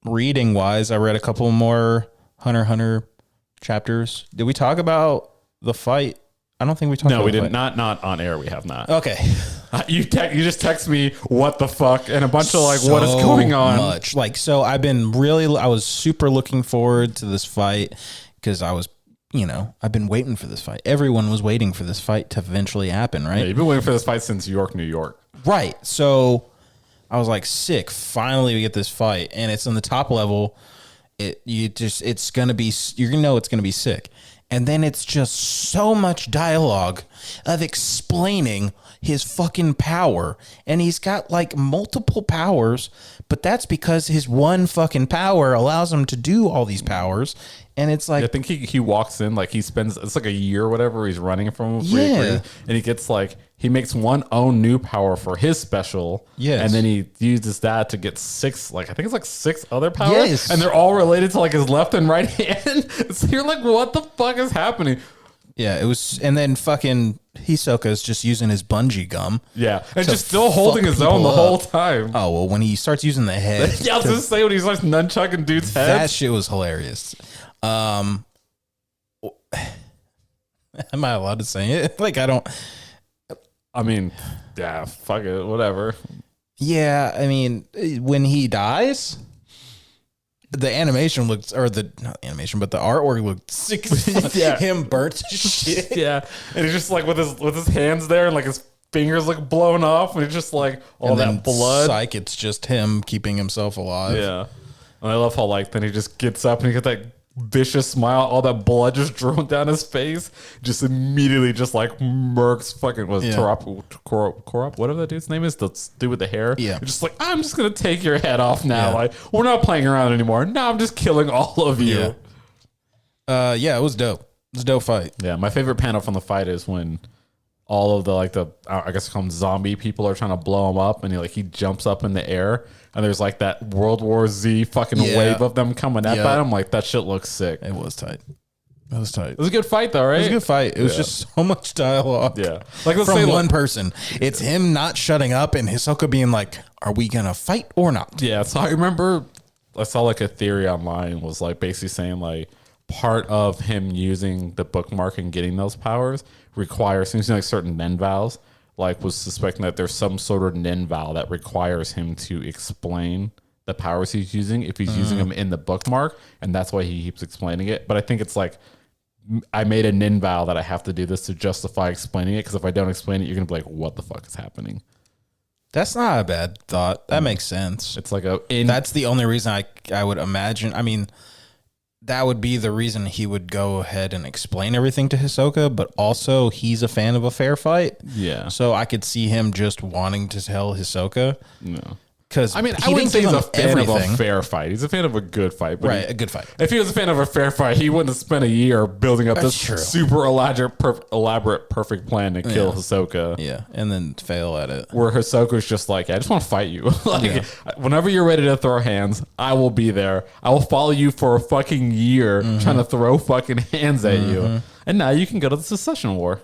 reading wise, I read a couple more Hunter x Hunter chapters. Did we talk about the fight? I don't think we talked about No, we didn't. Fight. Not on air. We have not. Okay. You just text me, what the fuck? And a bunch of like, what is going on? Much. Like, so I was super looking forward to this fight because I've been waiting for this fight. Everyone was waiting for this fight to eventually happen, right? Yeah, you've been waiting for this fight since New York. Right. So I was like, sick. Finally, we get this fight, and it's on the top level. It's gonna be. You're gonna know it's gonna be sick, and then it's just so much dialogue of explaining his fucking power, and he's got like multiple powers, but that's because his one fucking power allows him to do all these powers. And it's like, I think he walks in, like it's like a year or whatever he's running from him. Yeah. And he gets like, he makes one own new power for his special. Yes. And then he uses that to get 6, like, I think it's like 6 other powers. Yes. And they're all related to like his left and right hand. So you're like, what the fuck is happening? yeah, it was. And then fucking Hisoka's just using his bungee gum. Yeah. And just still holding his own the whole time. Oh, well, when he starts using the head. Yeah, I was going to say when he's like nunchucking dude's head. That shit was hilarious. Am I allowed to say it? Like, I don't. I mean, yeah, fuck it, whatever. Yeah, I mean, when he dies, the animation looks, or the not the animation, but the artwork looked sick. Yeah. Him burnt to shit. Yeah, and he's just like with his hands there, and like his fingers like blown off, and it's just like all And that then blood. Psych, it's just him keeping himself alive. Yeah, and I love how like then he just gets up and he got that vicious smile, all that blood just drawn down his face, just immediately just like murks fucking was Korop, whatever that dude's name is, the dude with the hair. Yeah, just like, I'm just gonna take your head off now. Yeah. Like, we're not playing around anymore. Now I'm just killing all of you. Yeah, it was dope. It was a dope fight. Yeah, my favorite panel from the fight is when all of the like the I guess call them zombie people are trying to blow him up, and he jumps up in the air, and there's like that World War Z fucking wave of them coming up at him. Like, that shit looks sick. It was tight. It was tight. It was a good fight though, right? It was a good fight. It was just so much dialogue. Yeah, like let's from say one person. It's him not shutting up and Hisoka being like, "Are we gonna fight or not?" Yeah. So I remember I saw like a theory online was like basically saying like part of him using the bookmark and getting those powers requires things like certain nen vows. Like, was suspecting that there's some sort of nen vow that requires him to explain the powers he's using if he's using them in the bookmark, and that's why he keeps explaining it. But I think it's like, I made a nin vow that I have to do this to justify explaining it, because if I don't explain it, you're gonna be like, what the fuck is happening? That's not a bad thought. That makes sense. It's like that's the only reason I would imagine. I mean, that would be the reason he would go ahead and explain everything to Hisoka, but also he's a fan of a fair fight. Yeah. So I could see him just wanting to tell Hisoka. No. Because I mean, I wouldn't say he's a fan of a fair fight. He's a fan of a good fight. But right, a good fight. If he was a fan of a fair fight, he wouldn't have spent a year building up this super elaborate, perfect plan to kill Hisoka. Yeah, and then fail at it. Where Hisoka's just like, I just want to fight you. Whenever you're ready to throw hands, I will be there. I will follow you for a fucking year trying to throw fucking hands at you. And now you can go to the secession war.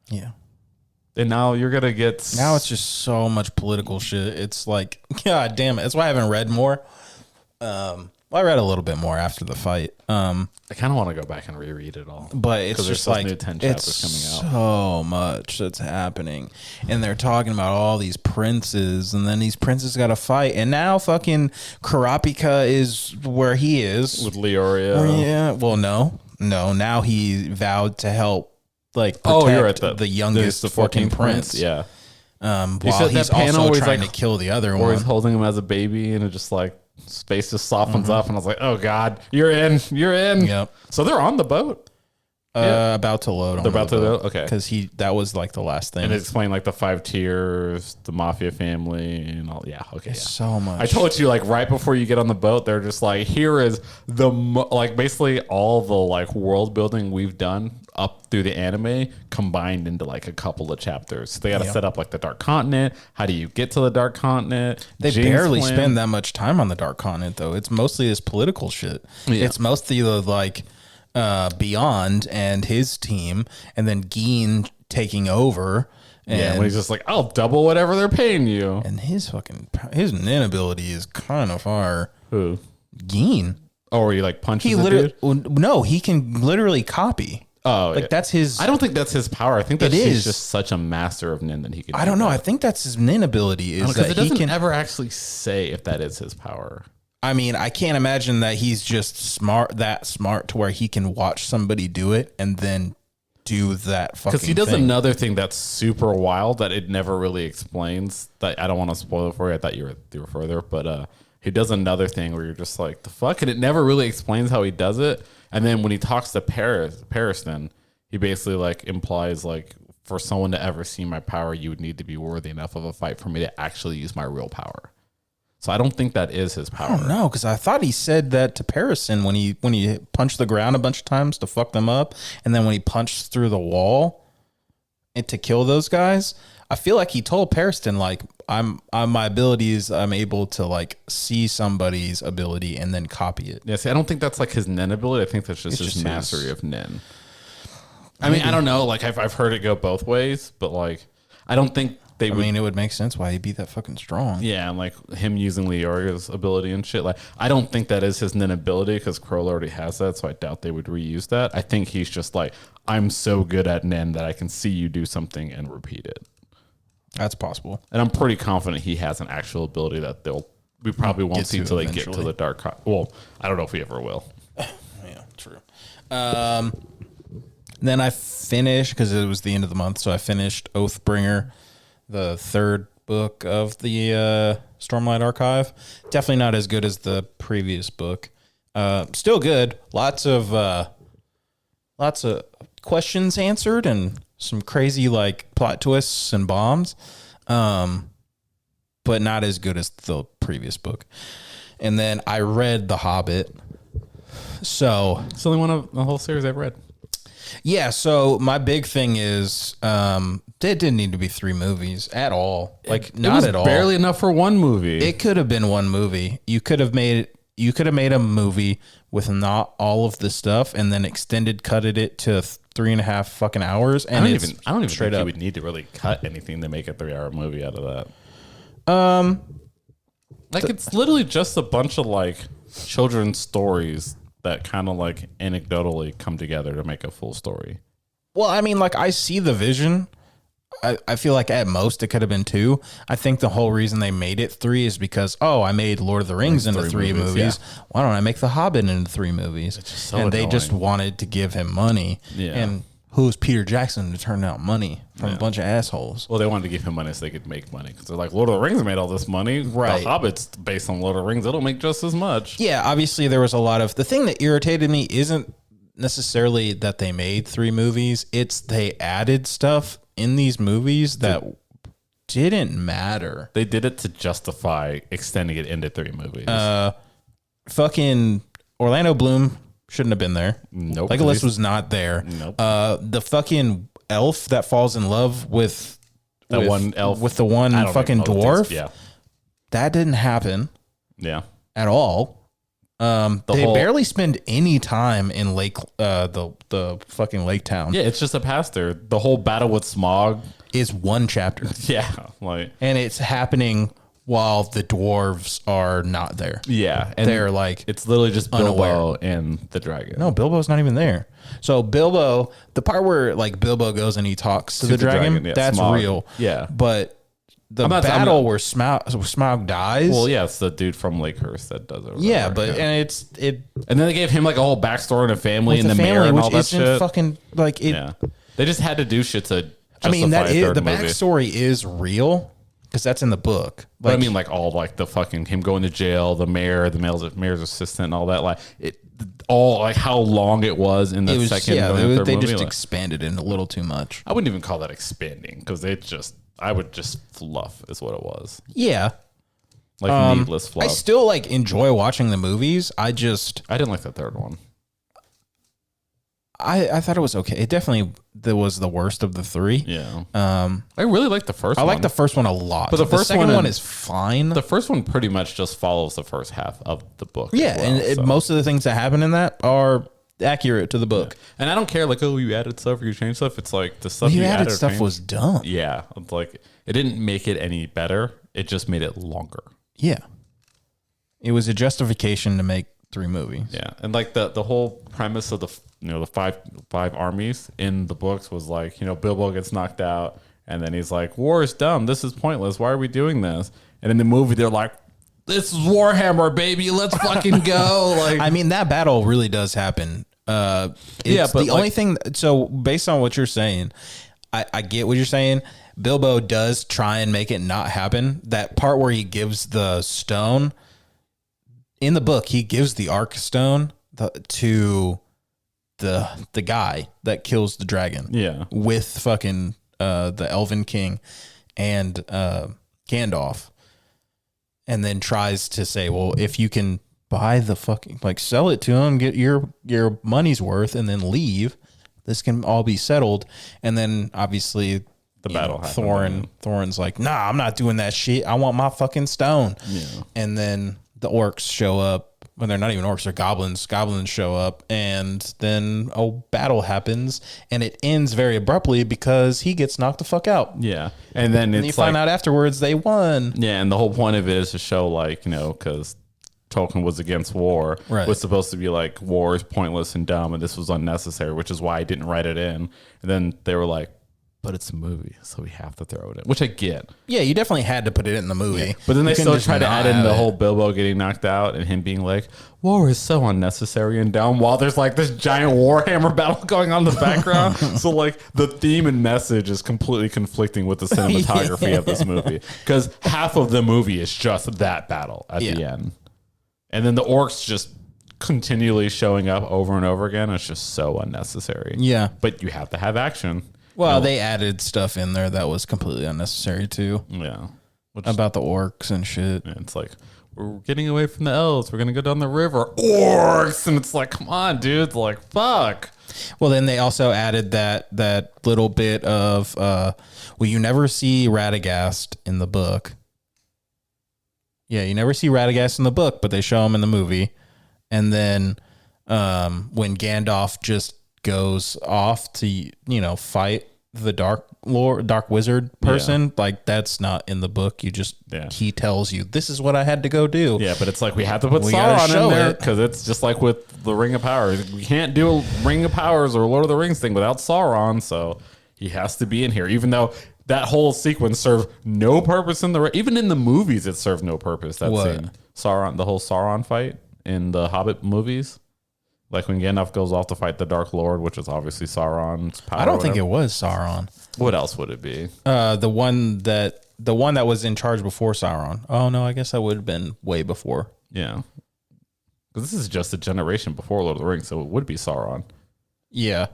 Yeah. And now you're going to get... Now it's just so much political shit. It's like, God damn it. That's why I haven't read more. Well, I read a little bit more after the fight. I kind of want to go back and reread it all. But it's just like, new 10 chapters coming out. So much that's happening. And they're talking about all these princes. And then these princes got to fight. And now fucking Kurapika is where he is. With Leoria. Yeah. Well, no. Now he vowed to help. Like, protect the youngest, the 14th prince. Yeah. While he's also trying to kill the other one. Or he's holding him as a baby, and it just like space just softens up, and I was like, oh God, you're in. Yep. So they're on the boat. About to load. They're about to load. Okay. Because that was like the last thing. And it explained like the 5 tiers, the mafia family, and all. Yeah. Okay. So much. I told you like right before you get on the boat, they're just like, here is like basically all the like world building we've done up through the anime combined into like a couple of chapters. So they got to set up like the Dark Continent. How do you get to the Dark Continent? They barely spend that much time on the Dark Continent though. It's mostly this political shit. Yeah. It's mostly the like Beyond and his team, and then Geen taking over. And when he's just like, I'll double whatever they're paying you. And his nin ability is kind of fire. Who? Geen. Oh, where he like punches No, he can literally copy. Oh, like that's his. I don't think that's his power. I think that he's just such a master of nin that he can. I don't know. I think that's his nin ability. Is that it doesn't ever actually say if that is his power. I mean, I can't imagine that he's just that smart to where he can watch somebody do it and then do that fucking. Because he does another thing that's super wild that it never really explains. That I don't want to spoil it for you. I thought you were further, but he does another thing where you're just like, the fuck, and it never really explains how he does it. And then when he talks to Paris, then he basically like implies like, for someone to ever see my power, you would need to be worthy enough of a fight for me to actually use my real power. So I don't think that is his power. I don't know, because I thought he said that to Parison when he punched the ground a bunch of times to fuck them up, and then when he punched through the wall and to kill those guys. I feel like he told Pariston like, I'm my abilities, I'm able to like see somebody's ability and then copy it. Yeah, see, I don't think that's like his nin ability. I think that's just his mastery of nin. I mean, I don't know. Like I've heard it go both ways, but like I don't think they would, mean, it would make sense why he'd be that fucking strong. yeah, and like him using Leoria's ability and shit. Like, I don't think that is his nin ability because Kroll already has that, so I doubt they would reuse that. I think he's just like, I'm so good at nin that I can see you do something and repeat it. That's possible. And I'm pretty confident he has an actual ability that we probably won't see until they get to the dark. Well, I don't know if we ever will. Yeah, true. Then I finished, because it was the end of the month, so I finished Oathbringer, the third book of the Stormlight Archive. Definitely not as good as the previous book. Still good. Lots of questions answered and some crazy like plot twists and bombs, but not as good as the previous book. And then I read The Hobbit. So It's the only one of the whole series I've read. yeah, so my big thing is it didn't need to be 3 movies at all. Like not at all. Barely enough for one movie. It could have been one movie. You could have made a movie with not all of the stuff and then extended cutted it to 3.5 fucking hours. And I don't even think you would need to really cut anything to make a 3-hour movie out of that. Like it's literally just a bunch of like children's stories that kind of like anecdotally come together to make a full story. Well, I mean, like I see the vision. I feel like at most it could have been 2. I think the whole reason they made it 3 is because, I made Lord of the Rings into 3 movies. Yeah. Why don't I make The Hobbit into 3 movies? So and they just wanted to give him money. Yeah. And who's Peter Jackson to turn out money from a bunch of assholes? Well, they wanted to give him money so they could make money because they're like, Lord of the Rings made all this money. Right. The Hobbit's based on Lord of the Rings. It'll make just as much. Yeah, obviously there was a lot of... The thing that irritated me isn't necessarily that they made 3 movies. It's they added stuff in these movies that didn't matter. They did it to justify extending it into 3 movies. Fucking Orlando Bloom shouldn't have been there. Nope. Legolas was not there. Nope. The fucking elf that falls in love with one elf with the one fucking dwarf. Yeah. That didn't happen. Yeah. At all. They barely spend any time in the fucking lake town. Yeah, it's just a pass there. The whole battle with Smog is 1 chapter. Yeah, and it's happening while the dwarves are not there. Yeah, and they're like it's literally just Bilbo and the dragon. No, Bilbo's not even there. So Bilbo, the part where like Bilbo goes and he talks to the dragon, that's Smog. Real. Yeah, but the battle where Smaug dies. Well, yeah, it's the dude from Lakehurst that does it. Yeah, but and and then they gave him like a whole backstory and a family and the mayor and all that shit. Fucking like it. Yeah, they just had to do shit to. I mean, that is the backstory is real because that's in the book. Like, but I mean, like all like the fucking him going to jail, the mayor's assistant, and all that. Like it. All like how long it was in the second. Yeah, they movie. Just expanded it a little too much. I wouldn't even call that expanding because I would just fluff is what it was. Yeah. Like needless fluff. I still like enjoy watching the movies. I didn't like the third one. I thought it was okay. It definitely was the worst of the 3. Yeah. I really like the first one. I like the first one a lot. But the second one is fine. The first one pretty much just follows the first half of the book. Yeah, and most of the things that happen in that are accurate to the book. Yeah. And I don't care like, you added stuff or you changed stuff. It's like the stuff you added stuff was dumb. Yeah. It's like it didn't make it any better. It just made it longer. Yeah. It was a justification to make 3 movies. Yeah. And like the whole premise of the the five armies in the books was like, Bilbo gets knocked out and then he's like, war is dumb. This is pointless. Why are we doing this? And in the movie they're like, this is Warhammer, baby. Let's fucking go. Like, I mean, that battle really does happen. But the only thing. So, based on what you're saying, I get what you're saying. Bilbo does try and make it not happen. That part where he gives the stone in the book, he gives the Arc Stone to the guy that kills the dragon. Yeah, with fucking the Elven King and Gandalf. And then tries to say, well, if you can buy the fucking, like, sell it to him, get your money's worth, and then leave, this can all be settled. And then obviously the battle happened. Thorin's like, nah, I'm not doing that shit. I want my fucking stone. Yeah. And then the orcs show up when they're not even orcs, they're goblins. Goblins show up, and then a battle happens, and it ends very abruptly because he gets knocked the fuck out. Yeah, and then And you find out afterwards they won. Yeah, and the whole point of it is to show, like, you know, because Tolkien was against war, Right. was supposed to be like, war is pointless and dumb, and this was unnecessary, which is why I didn't write it in. And then they were like, but it's a movie, so we have to throw it in, which I get. Yeah, you definitely had to put it in the movie. But then they You couldn't still just try to not add in have the it. whole Bilbo getting knocked out and him being like, war is so unnecessary and dumb, while there's like this giant Warhammer battle going on in the background. So like the theme and message is completely conflicting with the cinematography of this movie, because half of the movie is just that battle at the end. And then the orcs just continually showing up over and over again. It's just so unnecessary. Yeah. But you have to have action. Well, they added stuff in there that was completely unnecessary too. Yeah. About the orcs and shit. And it's like, we're getting away from the elves. We're going to go down the river. Orcs. And it's like, come on, dude. It's like, fuck. Well, then they also added that little bit of, well, you never see Radagast in the book. Yeah, you never see Radagast in the book, but they show him in the movie. And then when Gandalf just goes off to, you know, fight the dark wizard person, like that's not in the book. You just he tells you this is what I had to go do. Yeah, but it's like we have to put We gotta Sauron show in there it. because it's just like with the Ring of Powers. We can't do a Ring of Powers or Lord of the Rings thing without Sauron, so he has to be in here. Even though that whole sequence served no purpose even in the movies, it served no purpose. That scene, Sauron, the whole Sauron fight in the Hobbit movies. Like when Gandalf goes off to fight the Dark Lord, which is obviously Sauron's power. I don't think it was Sauron. What else would it be? The one that was in charge before Sauron. Oh no, I guess that would have been way before. Yeah, because this is just a generation before Lord of the Rings, so it would be Sauron. Yeah,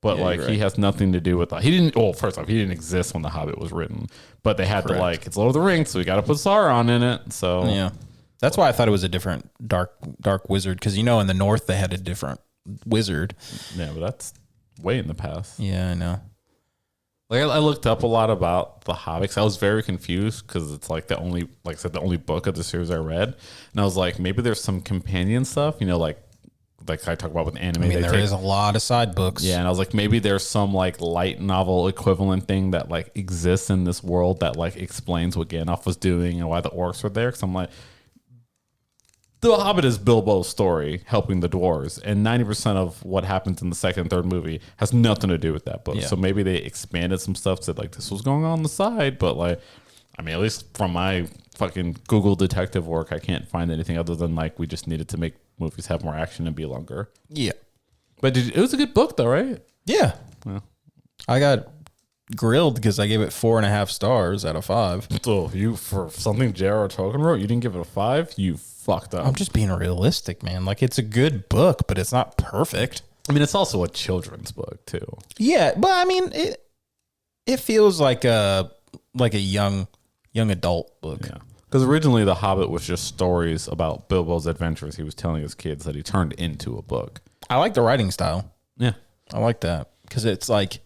but Yeah, like you're he right. has nothing to do with that. He didn't. Well, first off, he didn't exist when The Hobbit was written, but they had to like it's Lord of the Rings, so we got to put Sauron in it. So yeah. That's why I thought it was a different dark wizard, because you know in the north they had a different wizard. yeah, but that's way in the past. Yeah, I know. Like I looked up a lot about the Hobbits. I was very confused because it's like the only, like I said, the only book of the series I read, and I was like, maybe there's some companion stuff, you know, like I talk about with anime. I mean, there is a lot of side books. Yeah, and I was like, maybe there's some like light novel equivalent thing that like exists in this world that like explains what Gandalf was doing and why the orcs were there. Because I'm like, The Hobbit is Bilbo's story helping the dwarves, and 90% of what happens in the second and third movie has nothing to do with that book. Yeah. So maybe they expanded some stuff, said like this was going on the side, but like, I mean, at least from my fucking Google detective work, I can't find anything other than like we just needed to make movies have more action and be longer. Yeah. But it was a good book though, right? Yeah. Yeah. I got grilled because I gave it 4.5 stars out of 5. So you, for something J.R.R. Tolkien wrote, you didn't give it a 5? You fucked up. I'm just being realistic, man. Like, it's a good book, but it's not perfect. I mean, it's also a children's book too. Yeah, but I mean, it feels like a young adult book. Yeah. Because originally The Hobbit was just stories about Bilbo's adventures he was telling his kids that he turned into a book. I like the writing style. Yeah. I like that because it's like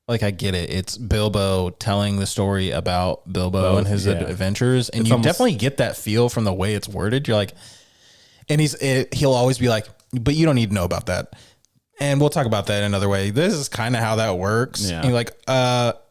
I get it. It's Bilbo telling the story about Bilbo and his adventures, and It's you almost, definitely get that feel from the way it's worded. You're like, and he'll always be like, but you don't need to know about that. And we'll talk about that another way. This is kind of how that works. Yeah. And you're like,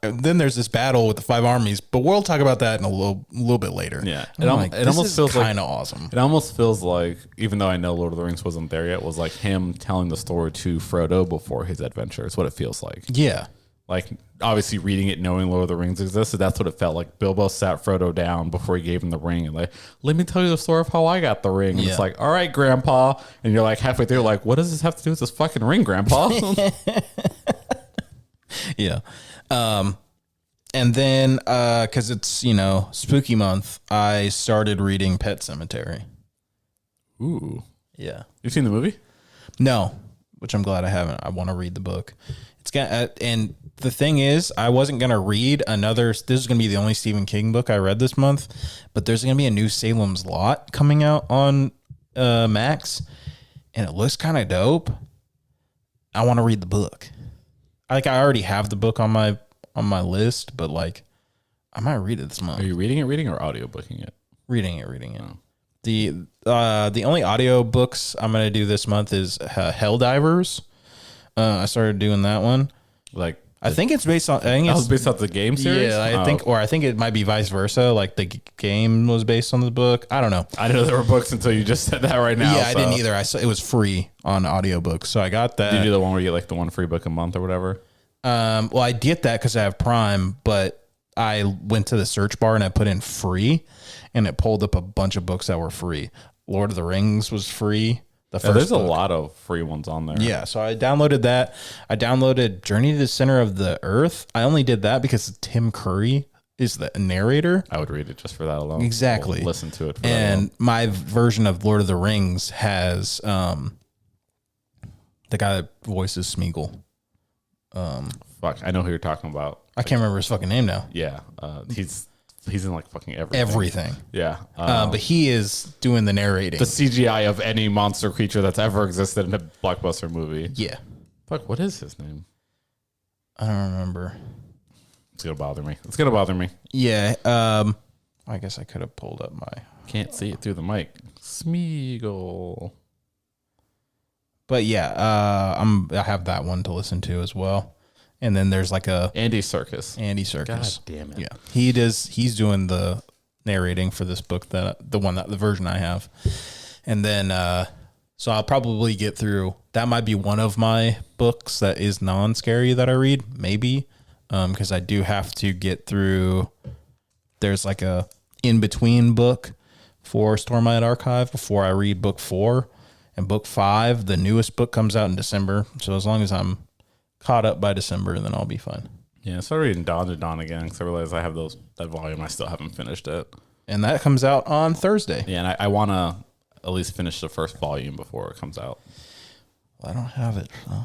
then there's this battle with the 5 armies, but we'll talk about that in a little bit later. Yeah. And I'm like, it almost feels kind of awesome. It almost feels like, even though I know Lord of the Rings wasn't there yet, was like him telling the story to Frodo before his adventure. It's what it feels like. Yeah. Like, obviously reading it, knowing Lord of the Rings existed, that's what it felt like. Bilbo sat Frodo down before he gave him the ring and like, let me tell you the story of how I got the ring. And it's like, all right, Grandpa. And you're like halfway through, like, what does this have to do with this fucking ring, Grandpa? Yeah. And then, cause it's, spooky month, I started reading Pet Cemetery. Ooh. Yeah. You've seen the movie? No, which I'm glad I haven't. I want to read the book. It's gonna, and the thing is, I wasn't going to read this is going to be the only Stephen King book I read this month, but there's going to be a new Salem's Lot coming out on Max, and it looks kind of dope. I want to read the book. I already have the book on my list, but like, I might read it this month. Are you reading it or audiobooking it? Reading it. Oh. The only audio books I'm gonna do this month is Helldivers. I started doing that one. Like, I think it's based on. I think that it's was based off the game series. Yeah, I think it might be vice versa. Like the game was based on the book. I don't know. I know there were books until you just said that right now. Yeah, I didn't either. I saw it was free on audiobooks, so I got that. Did you do the one where you get like the one free book a month or whatever? Well, I get that because I have Prime, but I went to the search bar and I put in free, and it pulled up a bunch of books that were free. Lord of the Rings was free. There's a lot of free ones on there. Yeah, so I downloaded that. I downloaded Journey to the Center of the Earth. I only did that because Tim Curry is the narrator. I would read it just for that alone. Exactly. We'll listen to it. For and my version of Lord of the Rings has the guy that voices Smeagol. Fuck, I know who you're talking about. I can't remember his fucking name now. Yeah, he's in like fucking everything. Everything. Yeah, but he is doing the narrating. The CGI of any monster creature that's ever existed in a blockbuster movie. Yeah. Fuck, what is his name? I don't remember. It's gonna bother me. Yeah. I guess I could have pulled up my. Can't see it through the mic. Smeagol. But yeah, I have that one to listen to as well. And then there's like Andy Serkis. God damn it. Yeah. He's doing the narrating for this book, the version I have. And then so I'll probably get through. That might be one of my books that is non-scary that I read, maybe. Because I do have to get through. There's like a in-between book for Stormlight Archive before I read book 4. And book 5, the newest book, comes out in December. So as long as I'm caught up by December, then I'll be fine. Yeah, I started reading Dawn to Dawn again because I realized I have that volume. I still haven't finished it. And that comes out on Thursday. Yeah, and I want to at least finish the first volume before it comes out. Well, I don't have it. So.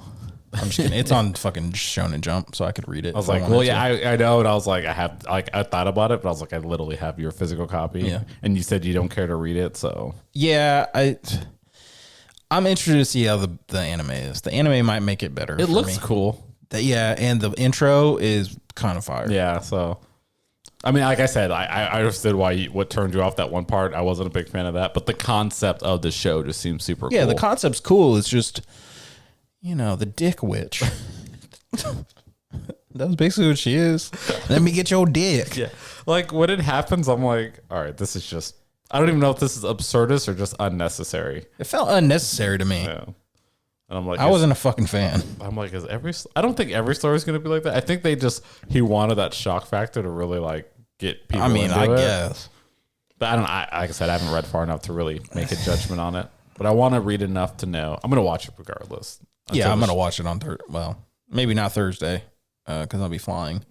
I'm just kidding. It's on fucking Shonen Jump, so I could read it. I was like, well, yeah, I know. And I was like, I thought about it, but I was like, I literally have your physical copy. Yeah. And you said you don't care to read it, so. Yeah, I'm interested to see how the anime is. The anime might make it better. It looks cool. Yeah, and the intro is kind of fire. Yeah, so I mean, like I said, I understood what turned you off that one part. I wasn't a big fan of that, but the concept of the show just seems super cool. Yeah, the concept's cool. It's just, the dick witch. That's basically what she is. Let me get your dick. Yeah. Like when it happens, I'm like, all right, this is just, I don't even know if this is absurdist or just unnecessary. It felt unnecessary to me. Yeah. And I'm like, I wasn't a fucking fan. I'm like, I don't think every story is going to be like that. I think he wanted that shock factor to really like get people. I guess. But I don't know. Like I said, I haven't read far enough to really make a judgment on it. But I want to read enough to know. I'm going to watch it regardless. Yeah, I'm going to watch it on Thursday. Well, maybe not Thursday because I'll be flying.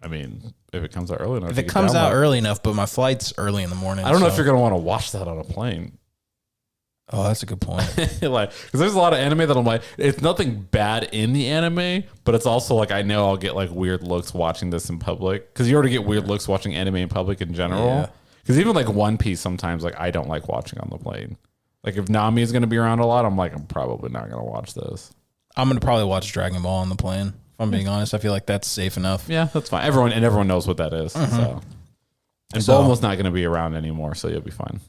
I mean, if it comes out early enough. If it comes out early enough, but my flight's early in the morning. I don't know if you're going to want to watch that on a plane. Oh, that's a good point. Like, because there's a lot of anime that I'm like, it's nothing bad in the anime, but it's also like I know I'll get like weird looks watching this in public because you already get weird looks watching anime in public in general. Because even like One Piece, sometimes like I don't like watching on the plane. Like if Nami is going to be around a lot, I'm like, I'm probably not going to watch this. I'm going to probably watch Dragon Ball on the plane. If I'm being honest, I feel like that's safe enough. Yeah, that's fine. Everyone knows what that is. Mm-hmm. So, and Bulma's not going to be around anymore, so you'll be fine.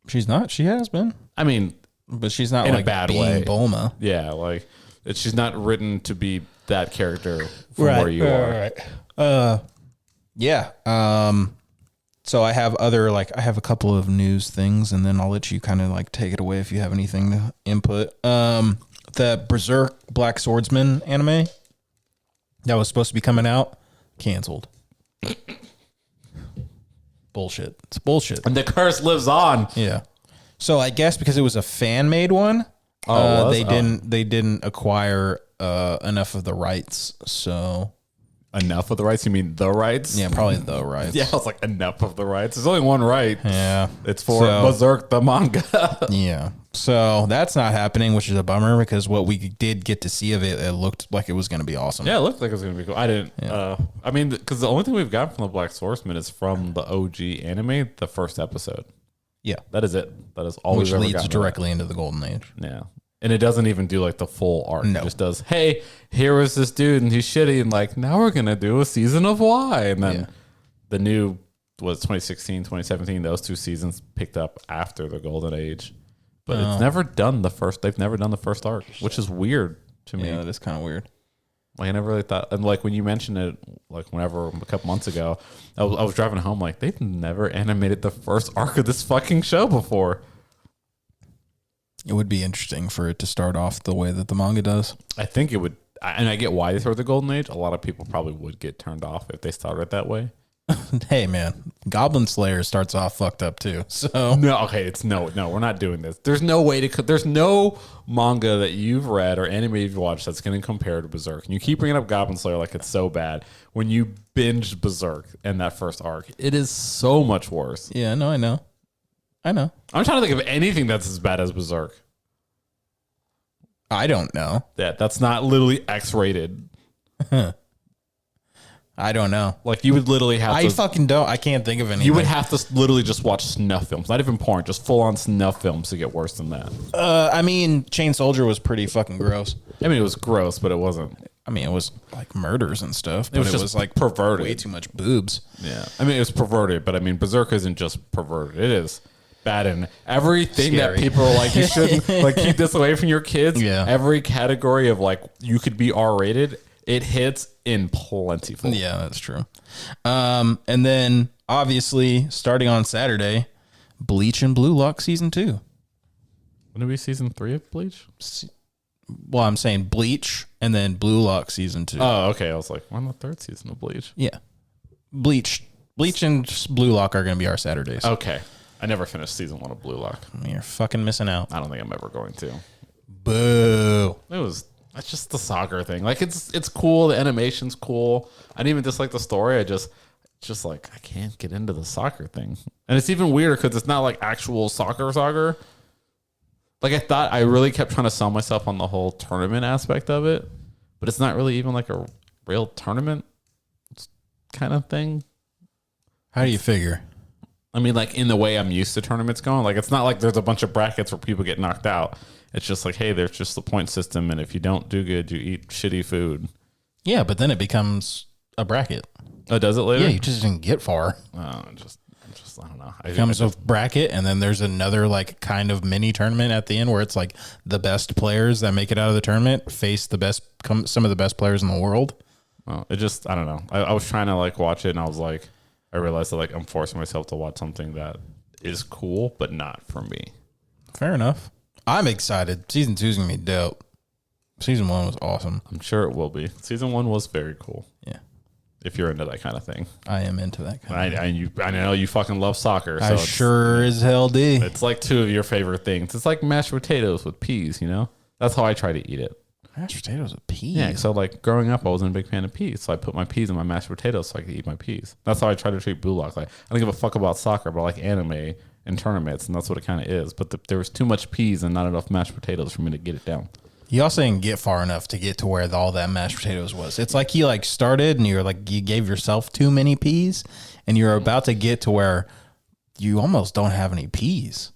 She's not. She has been. I mean, but she's not in like a bad being way. Bulma. Yeah, like she's not written to be that character from where you are. Right. Yeah. So I have I have a couple of news things, and then I'll let you kind of like take it away if you have anything to input. The Berserk Black Swordsman anime that was supposed to be coming out canceled. Bullshit. It's bullshit. And the curse lives on. Yeah. So I guess because it was a fan made one, they didn't acquire enough of the rights. So enough of the rights? You mean the rights? Yeah, probably the rights. Yeah, I was like, enough of the rights. There's only one right. Yeah. It's for Berserk the manga. Yeah. So that's not happening, which is a bummer because what we did get to see of it, it looked like it was going to be awesome. Yeah, it looked like it was going to be cool. I didn't. Yeah. I mean, because the only thing we've got from the Black Swordsman is from the OG anime, the first episode. Yeah. That is it. That is all which leads directly into the Golden Age. Yeah. And it doesn't even do like the full arc. No. It just does, hey, here was this dude and he's shitty. And like, now we're going to do a season of Y. And then the new was 2016, 2017. Those 2 seasons picked up after the Golden Age, but it's never done the first. They've never done the first arc, which is weird to me. Yeah, that is kind of weird. Like I never really thought, and like when you mentioned it, like whenever a couple months ago, I was driving home, like they've never animated the first arc of this fucking show before. It would be interesting for it to start off the way that the manga does. I think it would, and I get why they started the Golden Age. A lot of people probably would get turned off if they started that way. Hey man, Goblin Slayer starts off fucked up too. So no, okay, it's no, we're not doing this. There's no way to. There's no manga that you've read or anime you've watched that's going to compare to Berserk. And you keep bringing up Goblin Slayer like it's so bad. When you binged Berserk in that first arc, it is so much worse. Yeah, no, I know. I'm trying to think of anything that's as bad as Berserk. I don't know. Yeah, that's not literally X-rated. I don't know. Like you would literally have to. I fucking don't. I can't think of anything. You would have to literally just watch snuff films, not even porn, just full on snuff films to get worse than that. I mean, Chain Soldier was pretty fucking gross. I mean, it was gross, but it wasn't. I mean, it was like murders and stuff, but it was like perverted. Way too much boobs. Yeah, I mean, it was perverted, but I mean, Berserk isn't just perverted. It is bad in everything Scary. that people are like, you shouldn't like keep this away from your kids. Yeah, every category of like you could be R-rated, it hits in plentiful. Yeah, that's true. And then obviously starting on Saturday, Bleach and Blue Lock season 2. When are we season 3 of Bleach? Well, I'm saying Bleach and then Blue Lock season 2. Oh, okay. I was like, we're on the 3rd season of Bleach. Yeah, Bleach and Blue Lock are going to be our Saturdays. Okay. I never finished season 1 of Blue Lock. You're fucking missing out. I don't think I'm ever going to. Boo. That's just the soccer thing. Like it's cool. The animation's cool. I didn't even dislike the story. I just like I can't get into the soccer thing. And it's even weirder because it's not like actual soccer. Like I really kept trying to sell myself on the whole tournament aspect of it, but it's not really even like a real tournament kind of thing. How do you figure? I mean, like in the way I'm used to tournaments going, like it's not like there's a bunch of brackets where people get knocked out. It's just like, hey, there's just the point system, and if you don't do good, you eat shitty food. Yeah, but then it becomes a bracket. Oh, does it later? Yeah, you just didn't get far. Oh, just I don't know. It comes a bracket, and then there's another like kind of mini tournament at the end where it's like the best players that make it out of the tournament face some of the best players in the world. Oh, it just I don't know. I was trying to like watch it, and I was like, I realized that like I'm forcing myself to watch something that is cool, but not for me. Fair enough. I'm excited. Season 2 is going to be dope. Season 1 was awesome. I'm sure it will be. Season 1 was very cool. Yeah. If you're into that kind of thing. I am into that kind of thing. I know you fucking love soccer. So I sure as hell do. It's like 2 of your favorite things. It's like mashed potatoes with peas, you know? That's how I try to eat it. Mashed potatoes with peas? Yeah, so like growing up, I wasn't a big fan of peas. So I put my peas in my mashed potatoes so I could eat my peas. That's how I try to treat Blue Lock. Like, I don't give a fuck about soccer, but I like anime and tournaments, and that's what it kind of is. But there was too much peas and not enough mashed potatoes for me to get it down. You also didn't get far enough to get to where all that mashed potatoes was. It's like you like started and you gave yourself too many peas, and you're about to get to where you almost don't have any peas.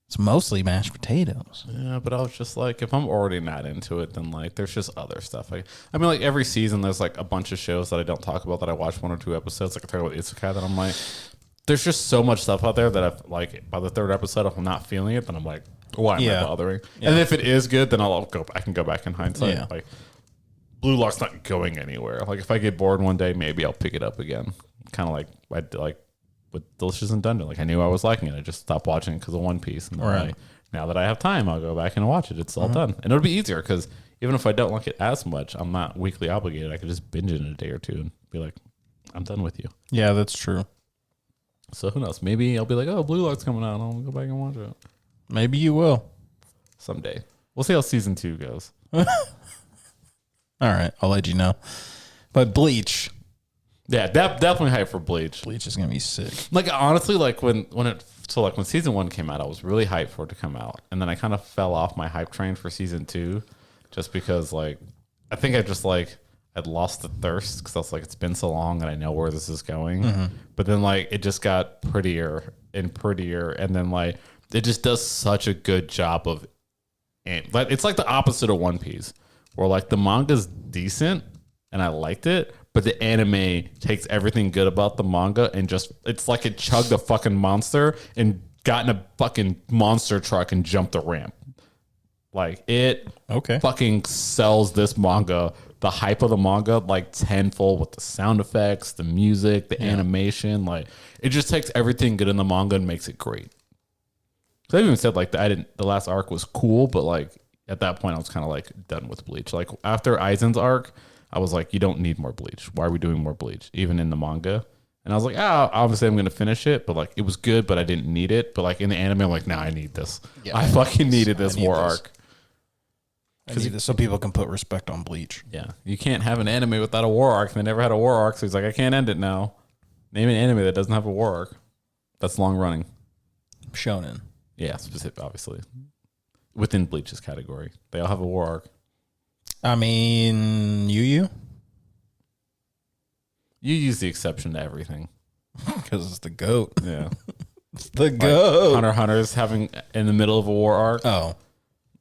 It's mostly mashed potatoes. Yeah, but I was just like, if I'm already not into it, then like there's just other stuff. I mean, like every season there's like a bunch of shows that I don't talk about that I watch 1 or 2 episodes. Like I talk about Isekai that I'm like, there's just so much stuff out there that I've like by the 3rd episode, if I'm not feeling it, then I'm like, why am I bothering? Yeah. And if it is good, then I can go back in hindsight. Yeah. Like Blue Lock's not going anywhere. Like if I get bored one day, maybe I'll pick it up again. Kind of like I like with Delicious and Dungeon. Like I knew I was liking it. I just stopped watching it because of One Piece. And then now that I have time, I'll go back and watch it. It's all done. And it'll be easier because even if I don't like it as much, I'm not weekly obligated. I could just binge it in a day or 2 and be like, I'm done with you. Yeah, that's true. So who knows? Maybe I'll be like, oh, Blue Lock's coming out. I'll go back and watch it. Maybe you will. Someday. We'll see how season 2 goes. All right. I'll let you know. But Bleach. Yeah, definitely hype for Bleach. Bleach is going to be sick. Like, honestly, like when season 1 came out, I was really hyped for it to come out. And then I kind of fell off my hype train for season 2 just because, like, I think I'd lost the thirst because I was like, it's been so long and I know where this is going. Mm-hmm. But then, like, it just got prettier and prettier. And then, like, it just does such a good job of it's like the opposite of One Piece, where, like, the manga's decent and I liked it, but but the anime takes everything good about the manga and just it's like it chugged a fucking monster and got in a fucking monster truck and jumped the ramp. Like it fucking sells this manga, the hype of the manga, like tenfold with the sound effects, the music, the animation. Like it just takes everything good in the manga and makes it great. So I even said like the last arc was cool, but like at that point I was kind of like done with Bleach. Like after Aizen's arc, I was like, you don't need more Bleach. Why are we doing more Bleach? Even in the manga. And I was like, obviously I'm going to finish it, but like it was good, but I didn't need it. But like in the anime, I'm like, nah, I need this. Yeah, I fucking needed this war arc. I need this so people can put respect on Bleach. Yeah. You can't have an anime without a war arc. They never had a war arc. So he's like, I can't end it now. Name an anime that doesn't have a war arc. That's long running. Shonen. Yeah, specific, obviously. Within Bleach's category. They all have a war arc. I mean, Yu Yu's the exception to everything. Because it's the GOAT. Yeah. It's the GOAT. Hunter x Hunter's having in the middle of a war arc. Oh.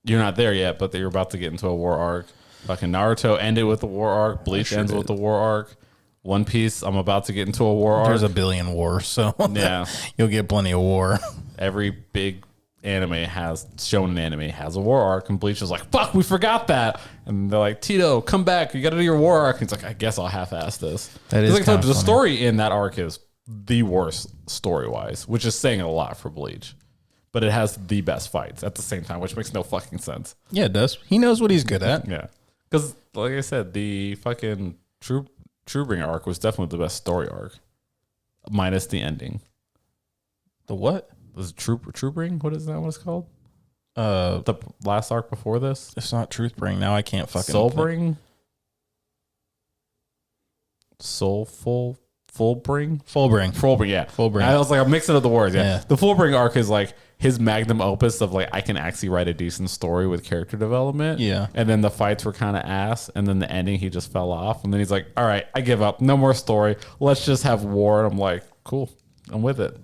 You're not there yet, but you're about to get into a war arc. Fucking Naruto ended with a war arc. Bleach ends with a war arc. One Piece, I'm about to get into a war arc. There's a billion wars, so yeah. You'll get plenty of war. Every big shonen anime has a war arc, and Bleach is like, fuck, we forgot that. And they're like, Tito, come back, you gotta do your war arc. And he's like, I guess I'll half-ass this. That is like, so the story in that arc is the worst story-wise, which is saying a lot for Bleach. But it has the best fights at the same time, which makes no fucking sense. Yeah, it does. He knows what he's good at. Yeah. Because, like I said, the fucking Truebringer arc was definitely the best story arc, minus the ending. The what? Was it Truebring? What is that? What it's called? The last arc before this. It's not Truthbring. Now I can't fucking. Soulbring. Fullbring. Fullbring. Yeah, Fullbring. I was like, I'm mixing up the words. Yeah. The Fullbring arc is like his magnum opus of like I can actually write a decent story with character development. Yeah. And then the fights were kind of ass, and then the ending he just fell off, and then he's like, all right, I give up. No more story. Let's just have war. And I'm like, cool. I'm with it.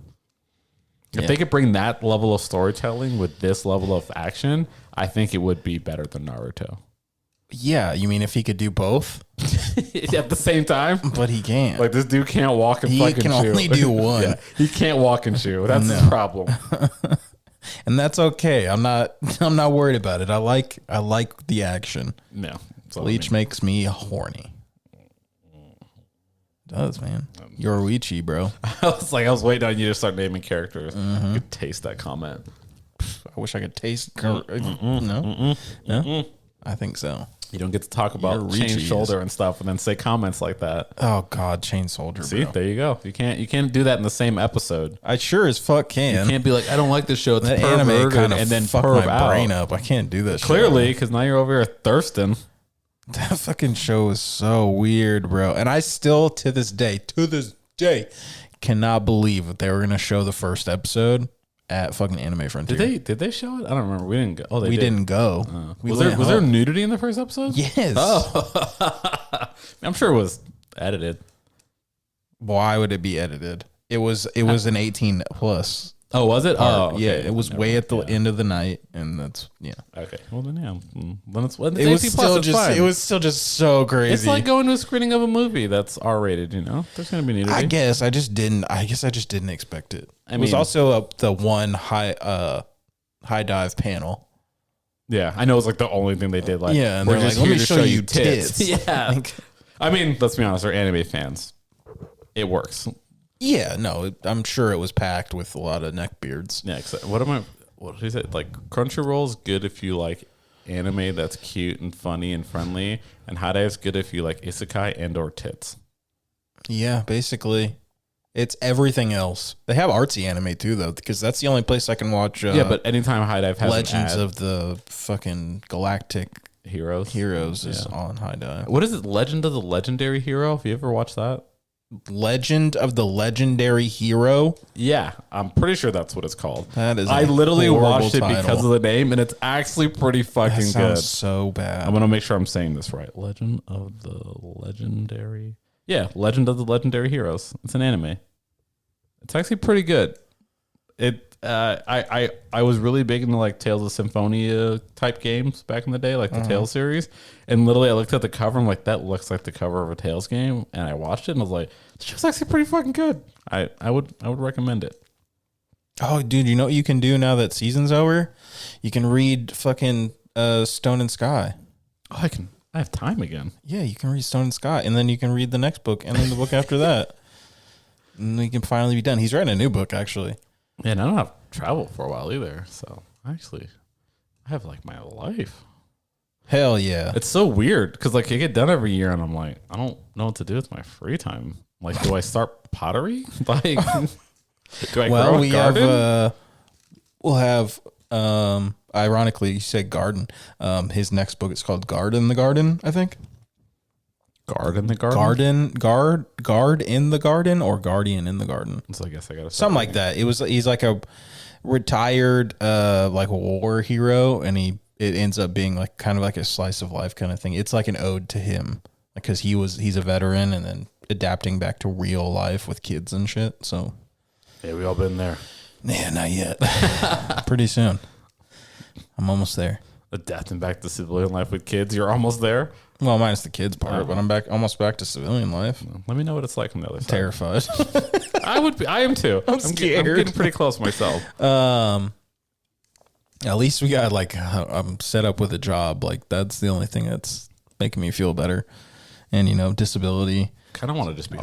If they could bring that level of storytelling with this level of action, I think it would be better than Naruto. Yeah, you mean if he could do both at the same time? But he can't. Like this dude can't walk and fucking chew. He can only do one. Yeah, he can't walk and chew. That's his problem. And that's okay. I'm not worried about it. I like the action. No, Bleach makes me horny. It does, man. You're Yoruichi, bro. I was waiting on you to start naming characters. You could taste that comment. I wish I could taste. No, I think so. You don't get to talk about Chain Shoulder and stuff, and then say comments like that. Oh God, Chain Soldier. See, bro. There you go. You can't do that in the same episode. I sure as fuck can. You can't be like, I don't like this show. It's that anime kind of and then fucked my brain up. I can't do that. Clearly, because now you're over here thirsting. That fucking show is so weird, bro. And I still, to this day, cannot believe that they were gonna show the first episode at fucking Anime Frontier. Did they show it? I don't remember. We didn't go. Oh, we didn't go. Was there nudity in the first episode? Yes. Oh, I'm sure it was edited. Why would it be edited? It was an 18 plus. Oh, was it? Oh, okay. Yeah. It was way at the end of the night, and that's Okay. Well, then Then it's it was still just it was still just so crazy. It's like going to a screening of a movie that's R-rated. You know, there's gonna be nudity. I guess I just didn't expect it. It was also the one high dive panel. Yeah, I know it was like the only thing they did. Like, yeah, and we're just like, let me show you tits. Yeah. I mean, let's be honest, they're anime fans. It works. Yeah, no, I'm sure it was packed with a lot of neckbeards. Yeah, what did he say? Like, Crunchyroll's good if you like anime that's cute and funny and friendly, and Hadive's good if you like isekai and or tits. Yeah, basically. It's everything else. They have artsy anime too, though, because that's the only place I can watch. Yeah, but anytime Hadive has Legends of the fucking Galactic Heroes is on Hadive. What is it? Legend of the Legendary Hero? Have you ever watched that? Legend of the Legendary Hero? Yeah, I'm pretty sure that's what it's called. That is. I literally watched it title. because of the name, and it's actually pretty fucking that sounds good. So bad. I'm gonna make sure I'm saying this right. Legend of the Legendary. Yeah, Legend of the Legendary Heroes. It's an anime. It's actually pretty good. I was really big into like Tales of Symphonia type games back in the day, like the Tales series. And literally, I looked at the cover. I'm like, that looks like the cover of a Tales game. And I watched it and I was like, it's just actually pretty fucking good. I would recommend it. Oh, dude, you know what you can do now that season's over? You can read fucking Stone and Sky. Oh, I have time again. Yeah, you can read Stone and Sky, and then you can read the next book, and then the book after that. And you can finally be done. He's writing a new book, actually. Yeah, and I don't have travel for a while either. So actually, I have like my life. Hell yeah. It's so weird because like I get done every year and I'm like, I don't know what to do with my free time. Like, do I start pottery? Like, do I grow a garden? We'll have, ironically, you said garden. His next book is called Guard in the Garden, I think. Guard in the garden? Guard in the garden or Guardian in the garden. So I guess I got something like that. He's like a retired like a war hero, and it ends up being like kind of like a slice of life kind of thing. It's like an ode to him because he's a veteran and then adapting back to real life with kids and shit. So yeah, we all been there. Yeah, not yet. Pretty soon. I'm almost there. Adapting back to civilian life with kids. You're almost there. Well, minus the kids part, but I'm almost back to civilian life. Let me know what it's like on the other side. Terrified. I am too. I'm scared. I'm getting pretty close myself. At least we got like I'm set up with a job. Like that's the only thing that's making me feel better. And disability. Kind of want to just be.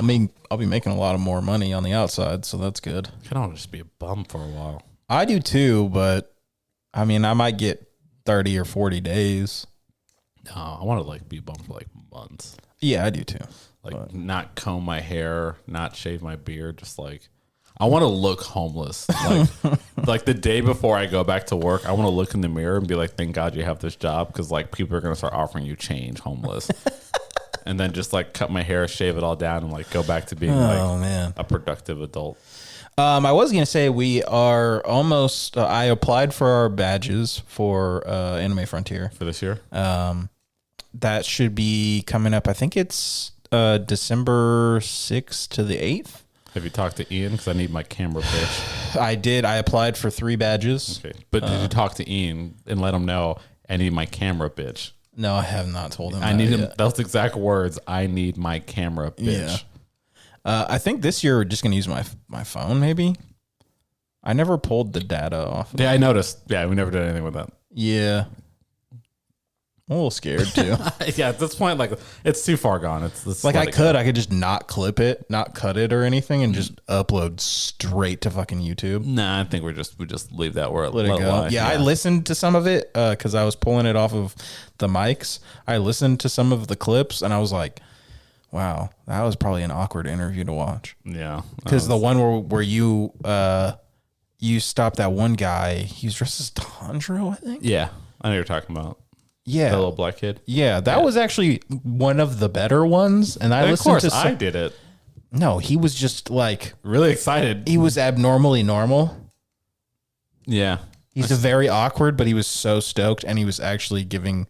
I'll be making a lot of more money on the outside, so that's good. Kind of want to just be a bum for a while. I do too, but I might get 30 or 40 days. No, I want to like be a bum for like months. Yeah, I do too. Like not comb my hair, not shave my beard, just like I want to look homeless. Like like the day before I go back to work, I want to look in the mirror and be like, "Thank God you have this job," because like people are gonna start offering you change, homeless. And then just like cut my hair, shave it all down, and like go back to being a productive adult. I was gonna say we are almost. I applied for our badges for Anime Frontier for this year. That should be coming up. I think it's December 6th to the 8th. Have you talked to Ian? Because I need my camera pitch. I did. I applied for 3 badges. Okay, but did you talk to Ian and let him know I need my camera bitch? No, I have not told him. I need him. Those exact words. I need my camera bitch. Yeah. I think this year we're just gonna use my phone. Maybe. I never pulled the data off. Yeah, I noticed. Yeah, we never did anything with that. Yeah. I'm a little scared too. Yeah, at this point, like it's too far gone. It's like I could just not clip it, not cut it or anything, and just upload straight to fucking YouTube. Nah, I think we just leave that where let it go. Yeah, I listened to some of it because I was pulling it off of the mics. I listened to some of the clips and I was like, wow, that was probably an awkward interview to watch. Yeah, because the one where you stopped that one guy, he was dressed as Tanjiro, I think. Yeah, I know what you're talking about. Yeah, the little black kid. Yeah, that was actually one of the better ones. And I listened to. I did it. No, he was just like really excited. He was abnormally normal. Yeah, he's very awkward, but he was so stoked, and he was actually giving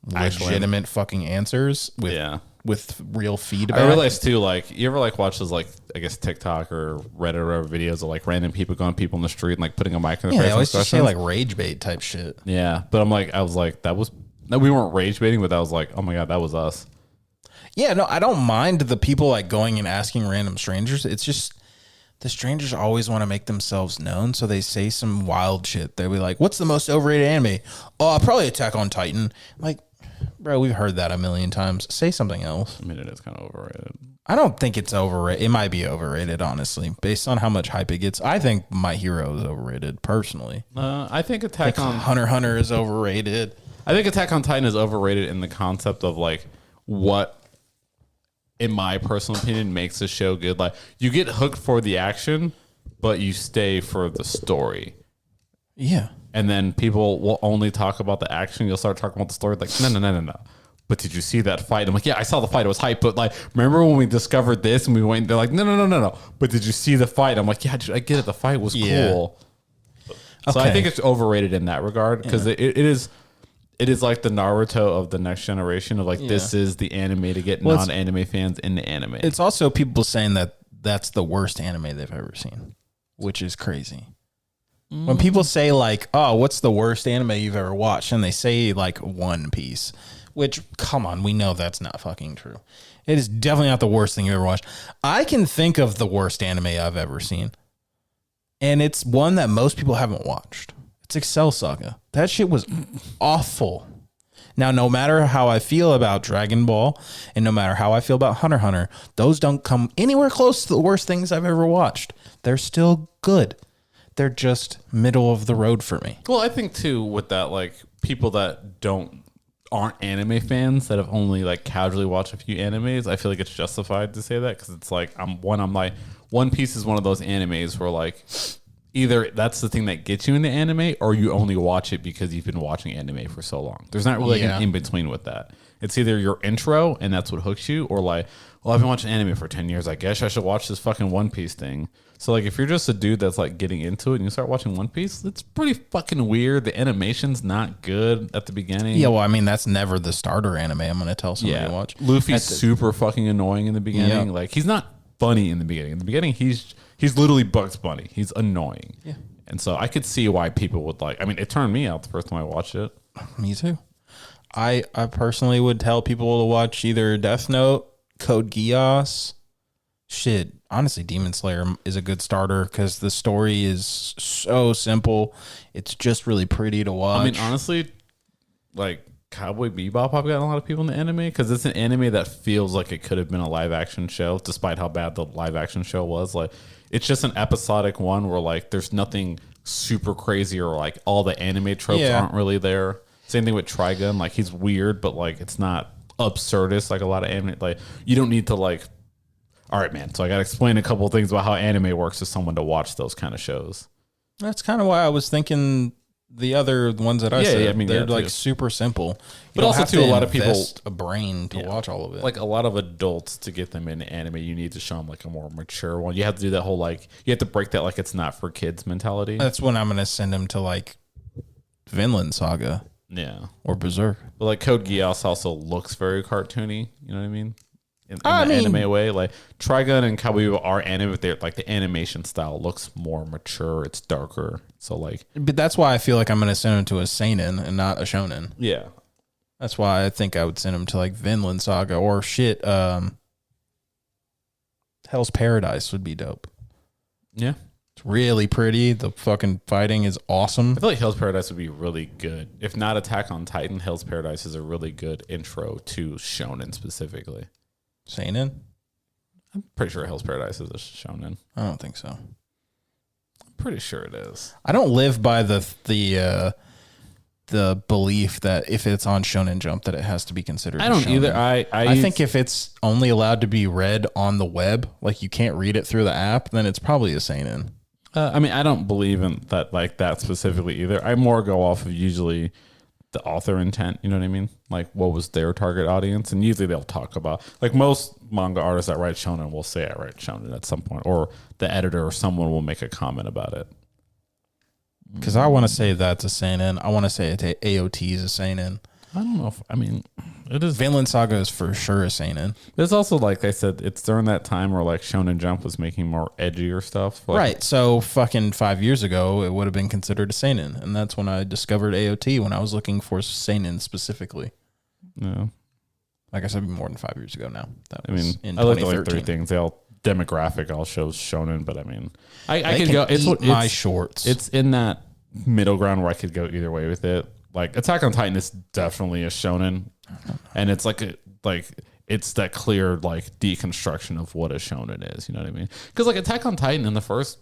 legitimate fucking answers with real feedback. I realized too, like you ever like watch those like I guess TikTok or Reddit or videos of like random people going people in the street and like putting a mic in their face. Yeah, they always just say like rage bait type shit. Yeah, but I was like we weren't rage baiting, but I was like, oh my God, that was us. Yeah, no, I don't mind the people like going and asking random strangers. It's just the strangers always want to make themselves known, so they say some wild shit. They'll be like, "What's the most overrated anime?" "Oh, probably Attack on Titan." I'm like, bro, we've heard that a million times. Say something else. I mean, it is kind of overrated. I don't think it's overrated. It might be overrated, honestly, based on how much hype it gets. I think My Hero is overrated, personally. I think Hunter x Hunter is overrated. I think Attack on Titan is overrated in the concept of like what, in my personal opinion, makes the show good. Like you get hooked for the action, but you stay for the story. Yeah. And then people will only talk about the action. You'll start talking about the story. Like, no. But did you see that fight? I'm like, yeah, I saw the fight. It was hype. But like, remember when we discovered this and we went, they're like, no. But did you see the fight? I'm like, yeah, dude, I get it. The fight was cool. So I think it's overrated in that regard because it is like the Naruto of the next generation of like, this is the anime to get non-anime fans into anime. It's also people saying that that's the worst anime they've ever seen, which is crazy. When people say like, "Oh, what's the worst anime you've ever watched?" and they say like One Piece, which, come on, we know that's not fucking true. It is definitely not the worst thing you've ever watched. I can think of the worst anime I've ever seen, and it's one that most people haven't watched. It's Excel Saga. That shit was awful. Now, no matter how I feel about Dragon Ball and no matter how I feel about Hunter x Hunter, those don't come anywhere close to the worst things I've ever watched. They're still good. They're just middle of the road for me. Well, I think too with that, like people that aren't anime fans that have only like casually watched a few animes, I feel like it's justified to say that because it's like I'm like One Piece is one of those animes where like either that's the thing that gets you into anime or you only watch it because you've been watching anime for so long. There's not really like an in between with that. It's either your intro and that's what hooks you, or like, well, I've been watching anime for 10 years. I guess I should watch this fucking One Piece thing. So like if you're just a dude that's like getting into it and you start watching One Piece, it's pretty fucking weird. The animation's not good at the beginning. Yeah, well, I mean, that's never the starter anime I'm going to tell somebody to watch. Luffy's super fucking annoying in the beginning. Yeah. Like he's not funny in the beginning. In the beginning, he's literally Bugs Bunny. He's annoying. Yeah. And so I could see why people would like, I mean, it turned me out the first time I watched it. Me too. I personally would tell people to watch either Death Note, Code Geass. Shit, honestly, Demon Slayer is a good starter because the story is so simple. It's just really pretty to watch. I mean, honestly, like Cowboy Bebop, I've gotten a lot of people in the anime because it's an anime that feels like it could have been a live action show, despite how bad the live action show was. Like, it's just an episodic one where like there's nothing super crazy or like all the anime tropes aren't really there. Same thing with Trigun. Like he's weird, but like it's not absurdist like a lot of anime. Like you don't need to like. All right, man. So I got to explain a couple of things about how anime works to someone to watch those kind of shows. That's kind of why I was thinking the other ones that I said. Yeah, I mean, they're like super simple. But also, too, a lot of people a brain to watch all of it. Like a lot of adults to get them into anime, you need to show them like a more mature one. You have to do that whole like you have to break that like it's not for kids mentality. That's when I'm gonna send them to like Vinland Saga, or Berserk. But like Code Geass also looks very cartoony. You know what I mean? In the anime way, like Trigun and Cowboy Bebop are anime, but they're like the animation style looks more mature. It's darker, so like. But that's why I feel like I'm going to send him to a seinen and not a shonen. Yeah, that's why I think I would send him to like Vinland Saga or shit. Hell's Paradise would be dope. Yeah, it's really pretty. The fucking fighting is awesome. I feel like Hell's Paradise would be really good. If not Attack on Titan, Hell's Paradise is a really good intro to shonen specifically. Seinen? I'm pretty sure Hell's Paradise is a shonen. I don't think so. I'm pretty sure it is. I don't live by the belief that if it's on Shonen Jump that it has to be considered. I don't either. I think if it's only allowed to be read on the web, like you can't read it through the app, then it's probably a seinen. I mean, I don't believe in that like that specifically either. I more go off of usually the author intent, you know what I mean? Like what was their target audience? And usually they'll talk about, like most manga artists that write shonen will say I write shonen at some point, or the editor or someone will make a comment about it. Because I want to say that's a seinen. I want to say AOT is a seinen. I don't know if, I mean, it is. Vinland Saga is for sure a seinen. There's also, like I said, it's during that time where like Shonen Jump was making more edgier stuff. Like, right. So fucking 5 years ago, it would have been considered a seinen. And that's when I discovered AOT when I was looking for seinen specifically. Yeah. Like I said, more than 5 years ago now. That was in I looked at like 3 things. They all demographic all shows shonen, but I mean, I could go. It's what my shorts. It's in that middle ground where I could go either way with it. Like Attack on Titan is definitely a shonen, and it's like it's that clear like deconstruction of what a shonen is. You know what I mean? Because like Attack on Titan in the first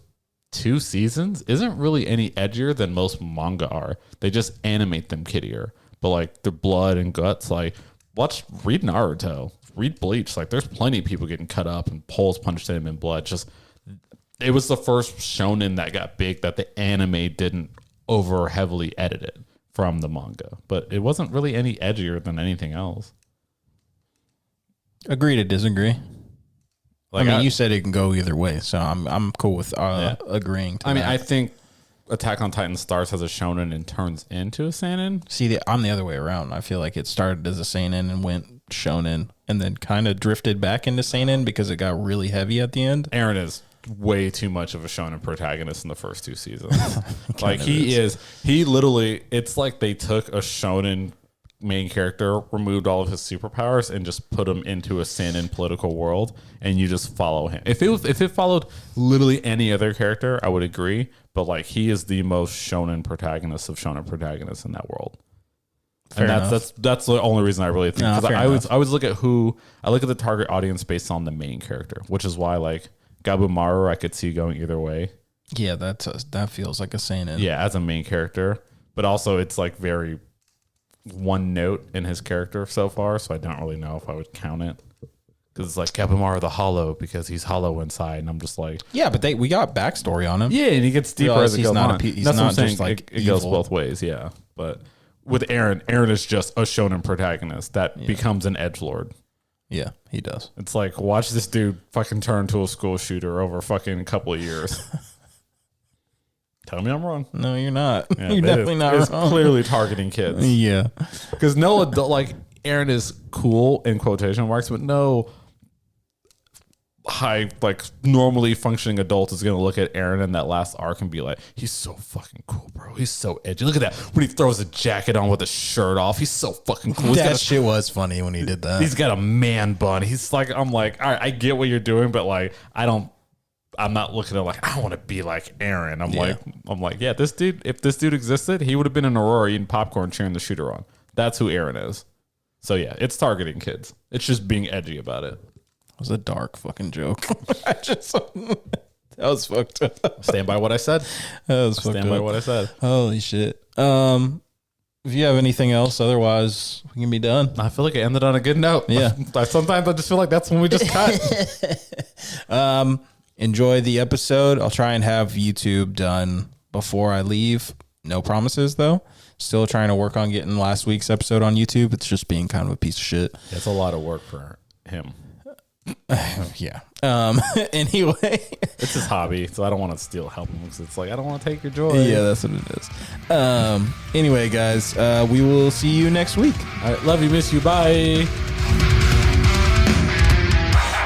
2 seasons isn't really any edgier than most manga are. They just animate them kiddier, but like the blood and guts, like read Naruto, read Bleach. Like there's plenty of people getting cut up and poles punched in them in blood. Just it was the first shonen that got big that the anime didn't over heavily edit it from the manga, but it wasn't really any edgier than anything else. Agree to disagree. Like, I mean, you said it can go either way, so I'm cool with agreeing to that. I think Attack on Titan starts as a shonen and turns into a seinen. See, I'm the other way around. I feel like it started as a seinen and went shonen, and then kind of drifted back into seinen because it got really heavy at the end. Aaron is way too much of a shonen protagonist in the first 2 seasons. Like he literally, it's like they took a shonen main character, removed all of his superpowers, and just put him into a seinen political world, and you just follow him. If it followed literally any other character, I would agree. But like he is the most shonen protagonist of shonen protagonists in that world. Fair and that's the only reason I really think. Because I would look at the target audience based on the main character, which is why like Gabumaru I could see going either way. Yeah, that feels like a seinen. Yeah, as a main character, but also it's like very one note in his character so far, so I don't really know if I would count it. Because it's like Gabumaru the Hollow because he's hollow inside, and I'm just like, yeah, but we got backstory on him. Yeah, and he gets deeper as it goes on. He's That's not what I'm saying. just like it goes both ways. Yeah, but with Eren is just a shonen protagonist that becomes an edgelord. Yeah, he does. It's like watch this dude fucking turn to a school shooter over fucking a couple of years. Tell me I'm wrong. No, you're not. Yeah, you're definitely not wrong. It's clearly targeting kids. Yeah, because no adult like Eren is cool in quotation marks, but no high, like normally functioning adult is going to look at Eren in that last arc and be like, he's so fucking cool, bro. He's so edgy. Look at that. When he throws a jacket on with a shirt off, he's so fucking cool. That shit was funny when he did that. He's got a man bun. He's like, I'm like, all right, I get what you're doing, but like, I'm not looking at like, I want to be like Eren. I'm like, yeah, this dude, if this dude existed, he would have been in Aurora eating popcorn, cheering the shooter on. That's who Eren is. So yeah, it's targeting kids. It's just being edgy about it. It was a dark fucking joke. That was fucked up. Stand by what I said. Stand by what I said. Holy shit. If you have anything else, otherwise we can be done. I feel like it ended on a good note. Yeah. Sometimes I just feel like that's when we just cut. Enjoy the episode. I'll try and have YouTube done before I leave. No promises though. Still trying to work on getting last week's episode on YouTube. It's just being kind of a piece of shit. It's a lot of work for him. Yeah. Anyway, it's his hobby, so I don't want to help him because it's like I don't want to take your joy. Yeah, that's what it is. Anyway, guys, we will see you next week. All right, love you, miss you, bye.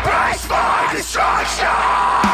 Price for destruction.